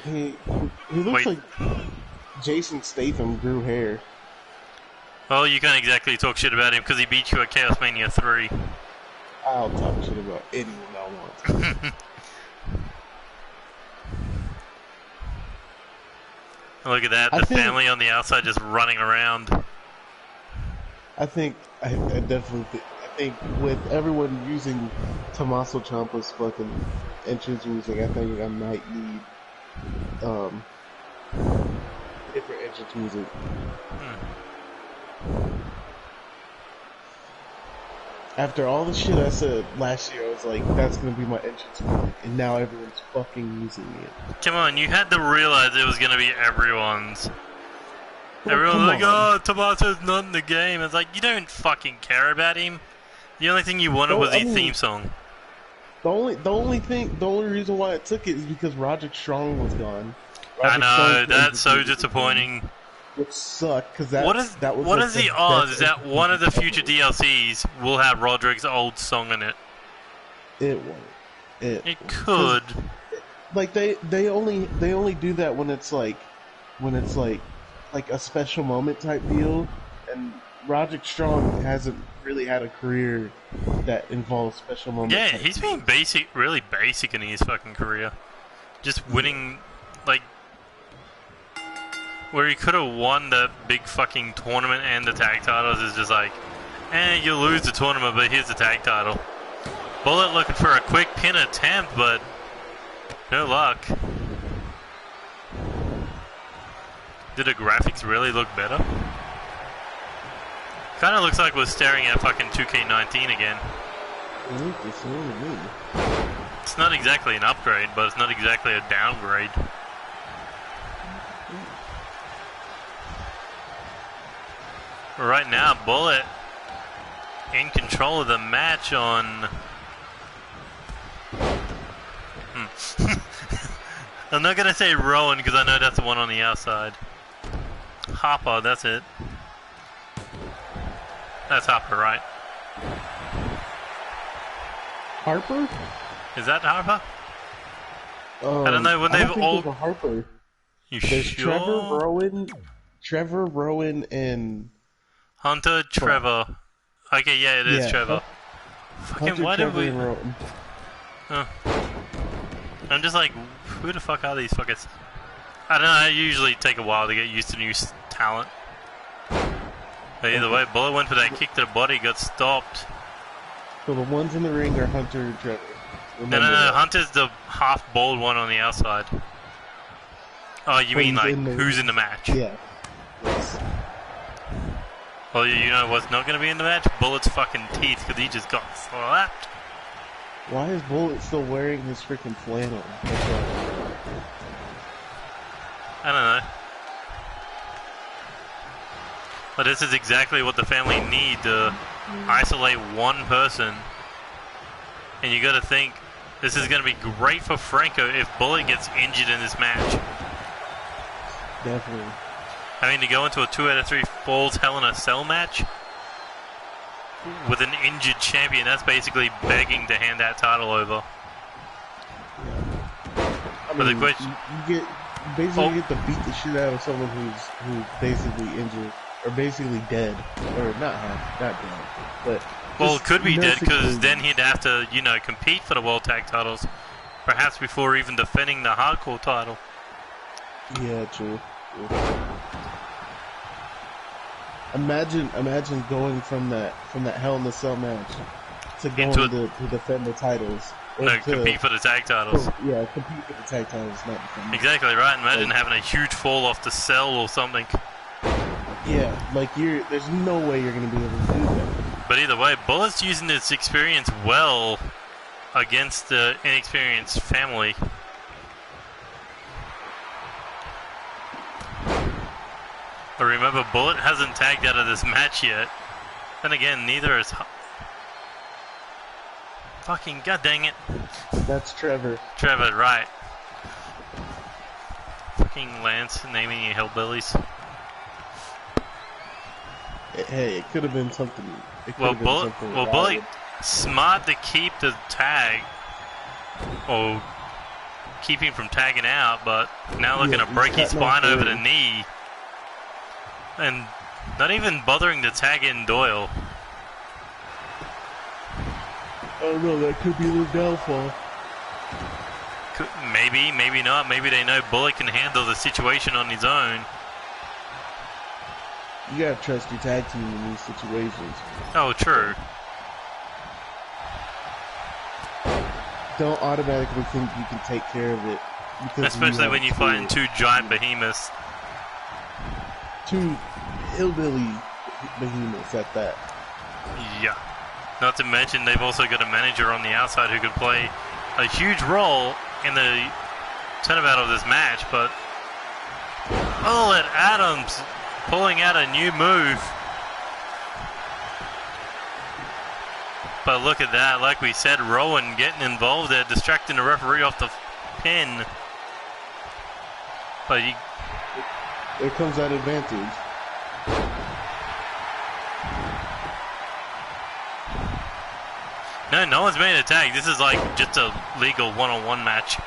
He looks like Jason Statham grew hair. Well, you can't exactly talk shit about him because he beat you at Chaos Mania 3. I'll talk shit about anyone I want. Look at that, the family on the outside just running around. I definitely think with everyone using Tommaso Ciampa's fucking entrance music, I think I might need different entrance music. After all the shit I said last year, I was like, that's gonna be my entrance music, and now everyone's fucking using it. Come on, you had to realize it was gonna be everyone's. Well, Everyone's like, oh, Tomato's not in the game. It's like, you don't fucking care about him. The only thing you wanted was his theme song. The only reason why I took it is because Roderick Strong was gone. I know, that's so disappointing. Which sucked, because that was what is the odds that one of the future DLCs will have Roderick's old song in it? It won't. It could. Like they only do that when it's like a special moment type deal, and Roderick Strong hasn't really had a career that involves special moments. Yeah, he's been really basic in his fucking career. Just winning, like, where he could have won the big fucking tournament and the tag titles is just like, you lose the tournament, but here's the tag title. Bullet looking for a quick pin attempt, but no luck. Did the graphics really look better? Kind of looks like we're staring at fucking 2K19 again. It's not exactly an upgrade, but it's not exactly a downgrade. Right now, Bullet in control of the match on... I'm not going to say Rowan because I know that's the one on the outside. Harper, that's it. That's Harper, right? Harper? Is that Harper? I don't know when they've all. Harper. You There's sure? Trevor, Rowan, and Hunter, Trevor. Okay, yeah, it is Trevor. Fucking Hunter, why Trevor, did we? and Rowan. I'm just like, who the fuck are these fuckers? I don't know. I usually take a while to get used to new talent. But either way, Bullet went for that kick to the body, got stopped. So the ones in the ring are Hunter and Trevor. No, Hunter's the half-bald one on the outside. Oh, you mean like who's in the match? Yeah. Yes. Well, you know what's not going to be in the match? Bullet's fucking teeth, because he just got slapped. Why is Bullet still wearing his freaking flannel? I don't know. But this is exactly what the family need to isolate one person. And you gotta think, this is gonna be great for Franco if Bullet gets injured in this match. Definitely. I mean, to go into a 2 out of 3 falls Hell in a Cell match with an injured champion, that's basically begging to hand that title over. I mean, you basically get to beat the shit out of someone who's basically injured or basically dead, or not dead, but well, it could be dead because then he'd have to, you know, compete for the World Tag Titles, perhaps before even defending the Hardcore title. Yeah, true. Imagine going from that Hell in a Cell match to going to defend the titles. No, compete for the tag titles. Yeah, compete for the tag titles, not defend. Exactly right. Imagine having a huge fall off the cell or something. Yeah, like there's no way you're going to be able to do that. But either way, Bullet's using his experience well against the inexperienced family. But remember, Bullet hasn't tagged out of this match yet. Then again, neither is... Fucking god dang it. That's Trevor. Trevor, right. Fucking Lance naming you hillbillies. Hey, it could have been something. Bullet, smart to keep the tag, or keep him from tagging out, but now looking to break his spine over the knee, and not even bothering to tag in Doyle. Oh no, that could be the downfall. Maybe, maybe not. Maybe they know Bullet can handle the situation on his own. You gotta trust your tag team in these situations. Oh, true. Don't automatically think you can take care of it. Because especially when you find two giant behemoths. Two hillbilly behemoths at that. Yeah. Not to mention they've also got a manager on the outside who could play a huge role in the turnabout of this match, but Bullet Adams pulling out a new move. But look at that, like we said, Rowan getting involved there, distracting the referee off the pin. But he... There comes that advantage. No one's made a tag. This is like just a legal one-on-one match.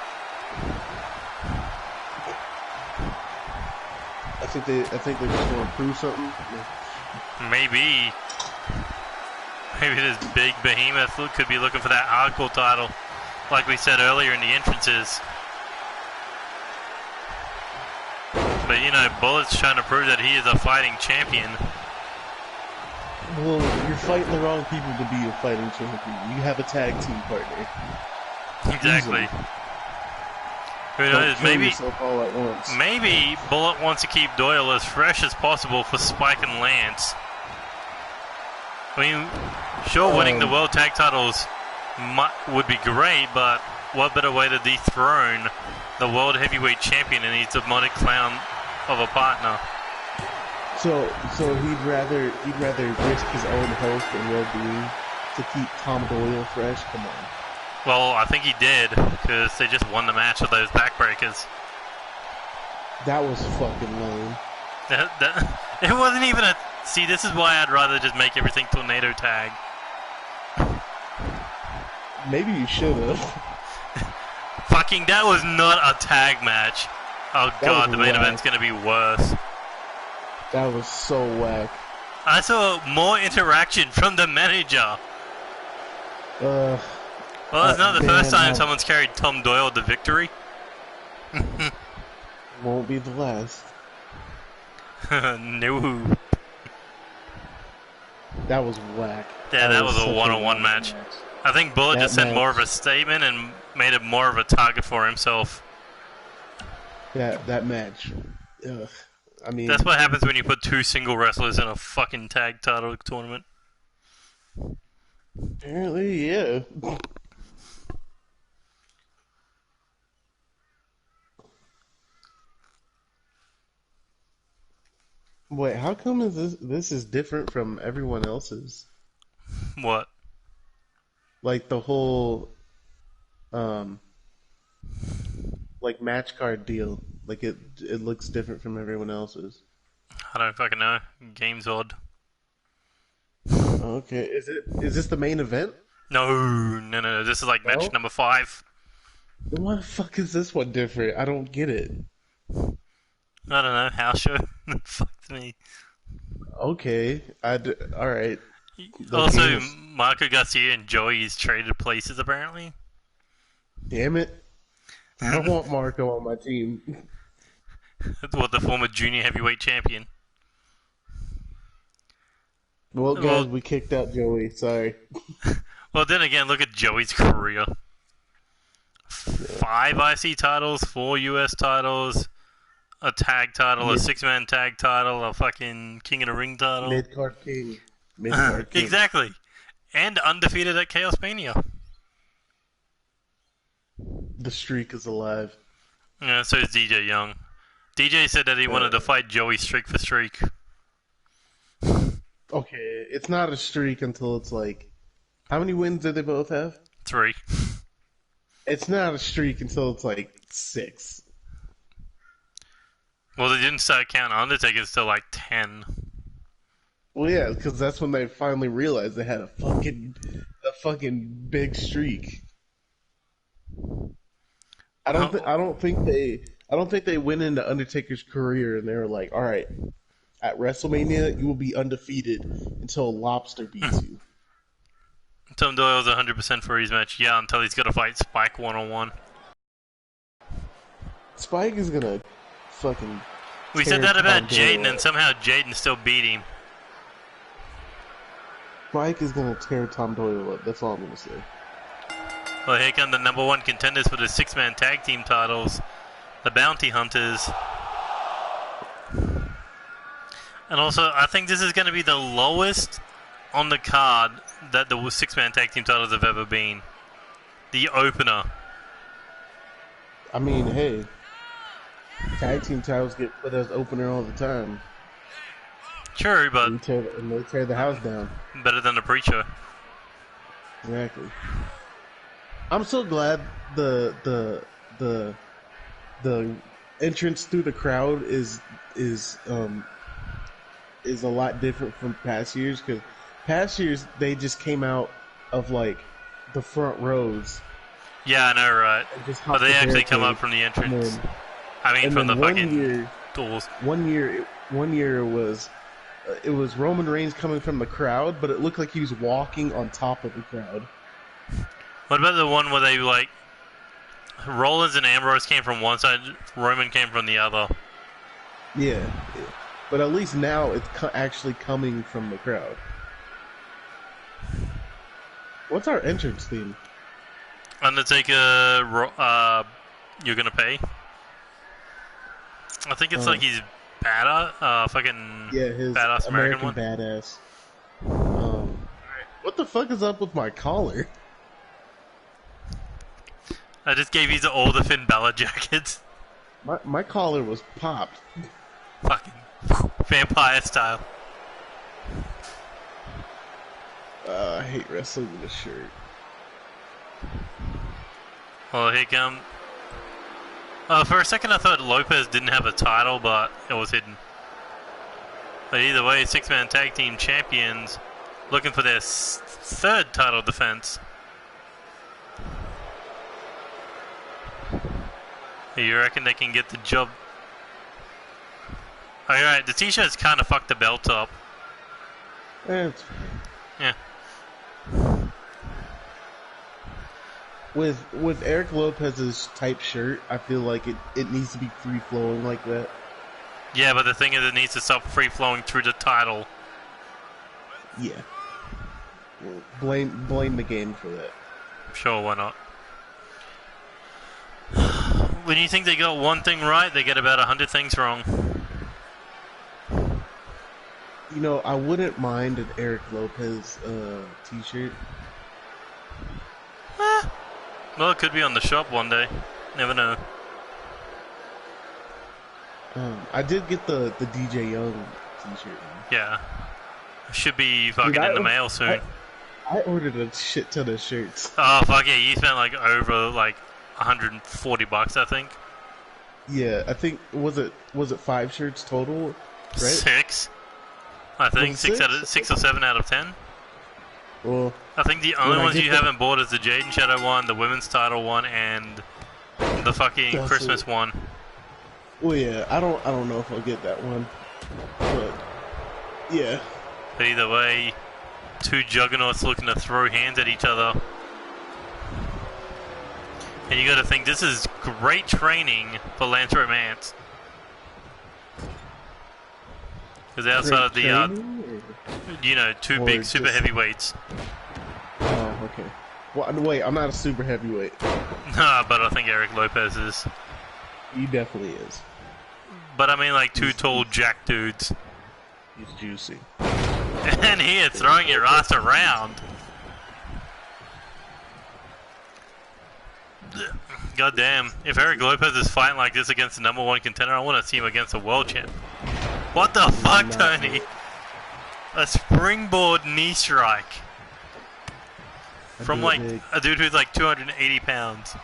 I think they just want to prove something. Maybe this big behemoth could be looking for that hardcore title, like we said earlier in the entrances. But you know, Bullet's trying to prove that he is a fighting champion. Well, you're fighting the wrong people to be a fighting champion. You have a tag team partner. Exactly. Who knows? Maybe Bullet wants to keep Doyle as fresh as possible for Spike and Lance. I mean, sure, winning the world tag titles would be great, but what better way to dethrone the world heavyweight champion and his demonic clown of a partner? So he'd rather risk his own health and well-being to keep Tom Doyle fresh. Come on. Well, I think he did, because they just won the match with those backbreakers. That was fucking lame. It wasn't even a... See, this is why I'd rather just make everything tornado tag. Maybe you should have. Fucking, that was not a tag match. Oh god, the main event's gonna be worse. That was so whack. I saw more interaction from the manager. Well, it's not the first time someone's carried Tom Doyle to victory. Won't be the last. No. That was whack. Yeah, that was a one-on-one match. I think Bullet just sent more of a statement and made it more of a target for himself. Yeah, that match. Ugh. I mean, that's what happens when you put two single wrestlers in a fucking tag title tournament. Apparently, yeah. Wait, how come is this is different from everyone else's? What? Like the whole like match card deal. Like it looks different from everyone else's. I don't fucking know. Game's odd. Okay, is this the main event? No. This is like match number 5. Then why the fuck is this one different? I don't get it. I don't know. House show. Fuck me. Okay, alright. Also, Marco Garcia and Joey's traded places apparently. Damn it. I don't want Marco on my team. What, the former junior heavyweight champion? Well, guys, we kicked out Joey. Sorry. Well, then again, look at Joey's career. 5 IC titles, 4 US titles, a tag title, a 6-man tag title, a fucking King of the Ring title. Mid-card king. Mid-card king. Exactly. And undefeated at Chaos Mania. The streak is alive. Yeah, so is DJ Young. DJ said that he wanted to fight Joey streak for streak. Okay, it's not a streak until it's like... How many wins do they both have? 3. It's not a streak until it's like 6. Well, they didn't start counting Undertakers till like 10. Well, yeah, because that's when they finally realized they had a fucking big streak. I don't think they went into Undertaker's career and they were like, all right, at WrestleMania you will be undefeated until Lobster beats you. Tom Doyle's 100% for his match. Yeah, until he's got to fight Spike one-on-one. Spike is gonna fucking. We said that about Jaden, and somehow Jaden still beat him. Spike is gonna tear Tom Doyle up. That's all I'm gonna say. Well, here come the #1 contenders for the 6-man tag team titles, the Bounty Hunters. And also, I think this is going to be the lowest on the card that the 6-man tag team titles have ever been. The opener. I mean, hey, tag team titles get put as opener all the time. True, but they tear the house down. Better than the Preacher. Exactly. I'm so glad the entrance through the crowd is a lot different from past years, because past years they just came out of like the front rows. Yeah, I know, right? But they actually come up from the entrance. I mean, from the fucking doors. One year it was Roman Reigns coming from the crowd, but it looked like he was walking on top of the crowd. What about the one where they like Rollins and Ambrose came from one side, Roman came from the other? Yeah. But at least now it's actually coming from the crowd. What's our entrance theme? Undertaker, you're gonna pay? I think it's like he's badass, fucking his badass American one. Badass. What the fuck is up with my collar? I just gave you all the Finn Balor jackets. My collar was popped. Fucking vampire style. I hate wrestling with a shirt. Well, here come. For a second I thought Lopez didn't have a title, but it was hidden. But either way, 6-man tag team champions looking for their third title defense. You reckon they can get the job? Alright, the t-shirt's kind of fucked the belt up. It's fine. Yeah. With Eric Lopez's type shirt, I feel like it needs to be free flowing like that. Yeah, but the thing is, it needs to stop free flowing through the title. Yeah. Blame the game for that. Sure, why not? When you think they got one thing right, they get about 100 things wrong. You know, I wouldn't mind an Eric Lopez t-shirt. Well, it could be on the shop one day. Never know. I did get the DJ Young t-shirt. Yeah. Should be fucking in the mail soon. I ordered a shit ton of shirts. Oh, fuck yeah. You spent like over like $140, I think. Yeah, I think, was it 5 shirts total? Right? 6. I think 6 or 7 out of 10. Well, I think the only ones you haven't bought is the Jade and Shadow one, the women's title one, and the fucking Christmas one. Well, yeah, I don't know if I'll get that one, but yeah. But either way, 2 juggernauts looking to throw hands at each other. And you gotta think, this is great training for Lance Romance. Because outside of the, 2 big super heavyweights. Oh, okay. Well, wait, I'm not a super heavyweight. Nah, but I think Eric Lopez is. He definitely is. But I mean, like 2 tall jack dudes. He's juicy. And here, throwing your ass around. God damn. If Eric Lopez is fighting like this against the #1 contender, I want to see him against a world champ. What the fuck, Tony? A springboard knee strike. From like a dude who's like 280 pounds.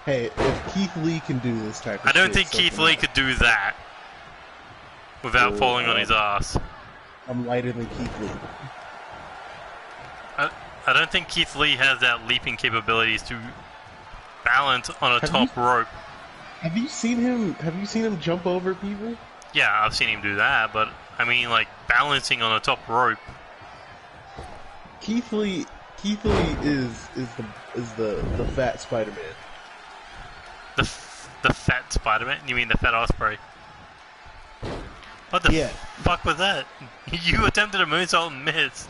Hey, if Keith Lee can do this type of shit, I don't think Keith Lee could do that without falling on his ass. I'm lighter than Keith Lee. I don't think Keith Lee has that leaping capabilities to balance on a top rope. Have you seen him jump over people? Yeah, I've seen him do that, but I mean, like, balancing on a top rope. Keith Lee is the fat Spider-Man. The fat Spider-Man? You mean the fat Osprey? What the fuck was that? You attempted a moonsault and missed.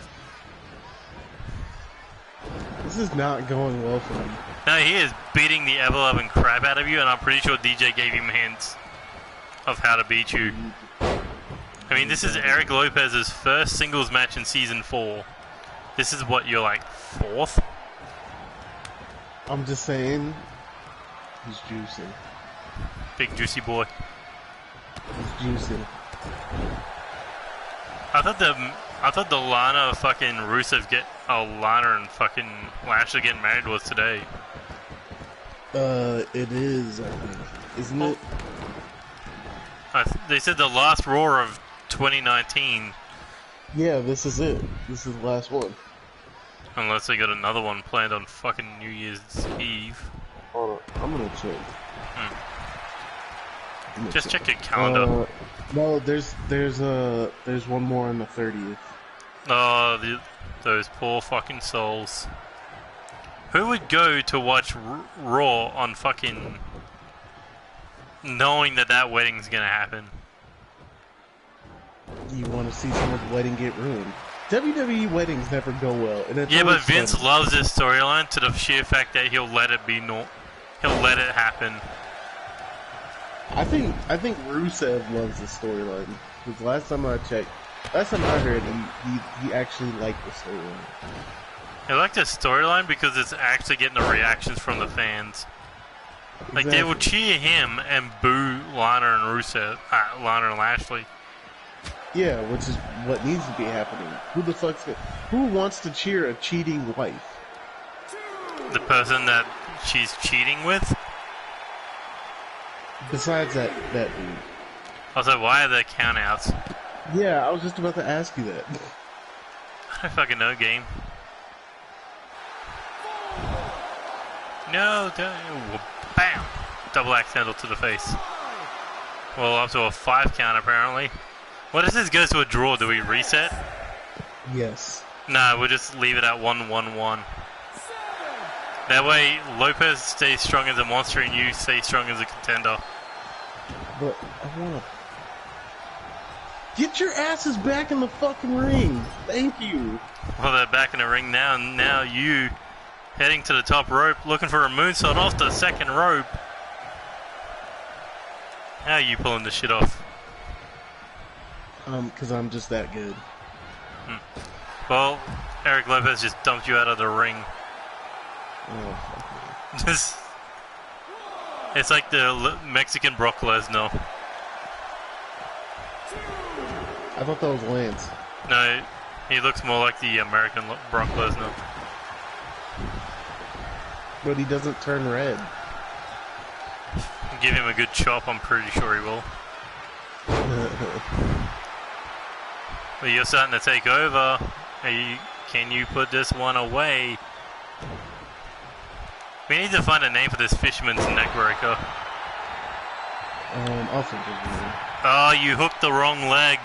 This is not going well for me. No, he is beating the ever-loving crap out of you, and I'm pretty sure DJ gave him hints of how to beat you. I mean, this is Eric Lopez's first singles match in Season 4. This is what, you're like, 4th? I'm just saying, he's juicing. Big juicy boy. He's juicing. I thought the Lana fucking Rusev Lana and fucking Lashley getting married was today. It is, I think. Isn't it? They said the last Raw of 2019. Yeah, this is it. This is the last one. Unless they got another one planned on fucking New Year's Eve. Hold on, I'm gonna check. Just check your calendar. No, there's one more on the 30th. Oh, those poor fucking souls. Who would go to watch Raw on fucking knowing that wedding's gonna happen? You want to see someone's wedding get ruined? WWE weddings never go well. And yeah, but Vince loves this storyline to the sheer fact that he'll let it happen. I think Rusev loves the storyline. Because last time I heard, he actually liked the storyline. I like the storyline because it's actually getting the reactions from the fans. Like, they will cheer him and boo Lana and Lana and Lashley. Yeah, which is what needs to be happening. Who wants to cheer a cheating wife? The person that she's cheating with? Besides that dude. Also, why are there countouts? Yeah, I was just about to ask you that. I don't fucking know, game. No, bam! Double axe handle to the face. Well, up to a 5 count apparently. What if this goes to a draw? Do we reset? Yes. No, we'll just leave it at 1-1-1. That way, Lopez stays strong as a monster and you stay strong as a contender. But I wanna... Get your asses back in the fucking ring! Thank you! Well, they're back in the ring now, and now you heading to the top rope, looking for a moonsault off the second rope. How are you pulling this shit off? Because I'm just that good. Well, Eric Lopez just dumped you out of the ring. Oh, It's like the Mexican Brock Lesnar. I thought that was Lance. No, he looks more like the American Brock Lesnar. But he doesn't turn red. Give him a good chop, I'm pretty sure he will. But you're starting to take over. Can you put this one away? We need to find a name for this fisherman's neckbreaker. I'll think of it. Oh, you hooked the wrong leg.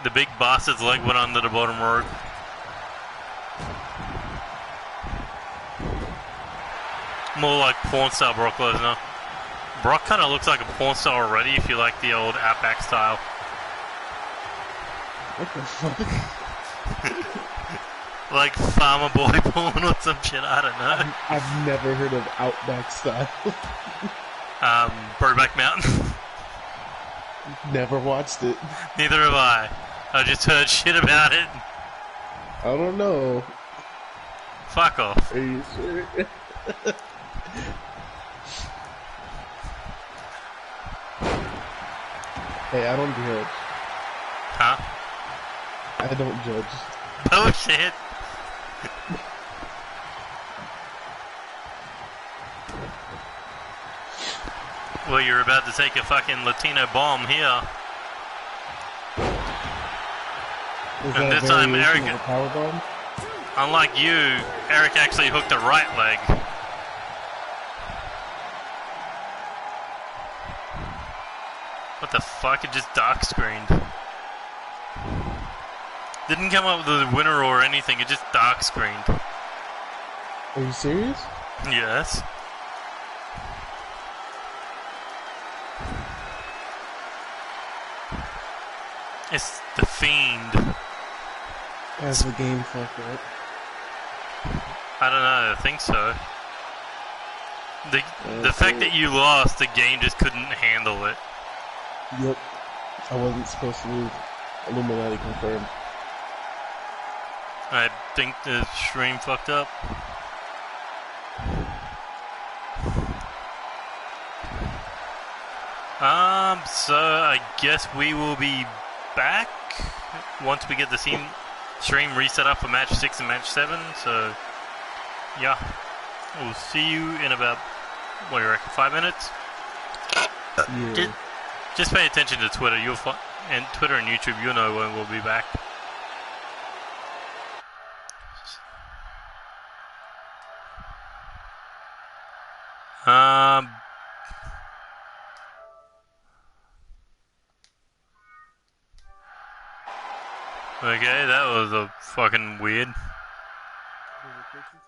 The big bastard's leg went under the bottom rope. More like porn star Brock Lesnar. Brock kind of looks like a porn star already if you like the old Outback style. What the fuck? Like Farmer Boy porn or some shit, I don't know. I've never heard of Outback style. Brokeback Mountain. Never watched it. Neither have I. I just heard shit about it. I don't know. Fuck off. Are you sure? Hey, I don't judge. Huh? I don't judge. Bullshit. Well, you're about to take a fucking Latino bomb here. And this time, Eric, unlike you, Eric actually hooked the right leg. What the fuck? It just dark screened. Didn't come up with a winner or anything, it just dark screened. Are you serious? Yes. It's the Fiend. As the game fucked up. I don't know. I think so. The fact that you lost, the game just couldn't handle it. Yep. I wasn't supposed to lose. Illuminati confirmed. I think the stream fucked up. So I guess we will be back once we get the stream reset up for match 6 and match 7. So yeah, we'll see you in about, what do you reckon, 5 minutes? Yeah. Just pay attention to Twitter. And Twitter and YouTube. You'll know when we'll be back. Okay, that was a fucking weird.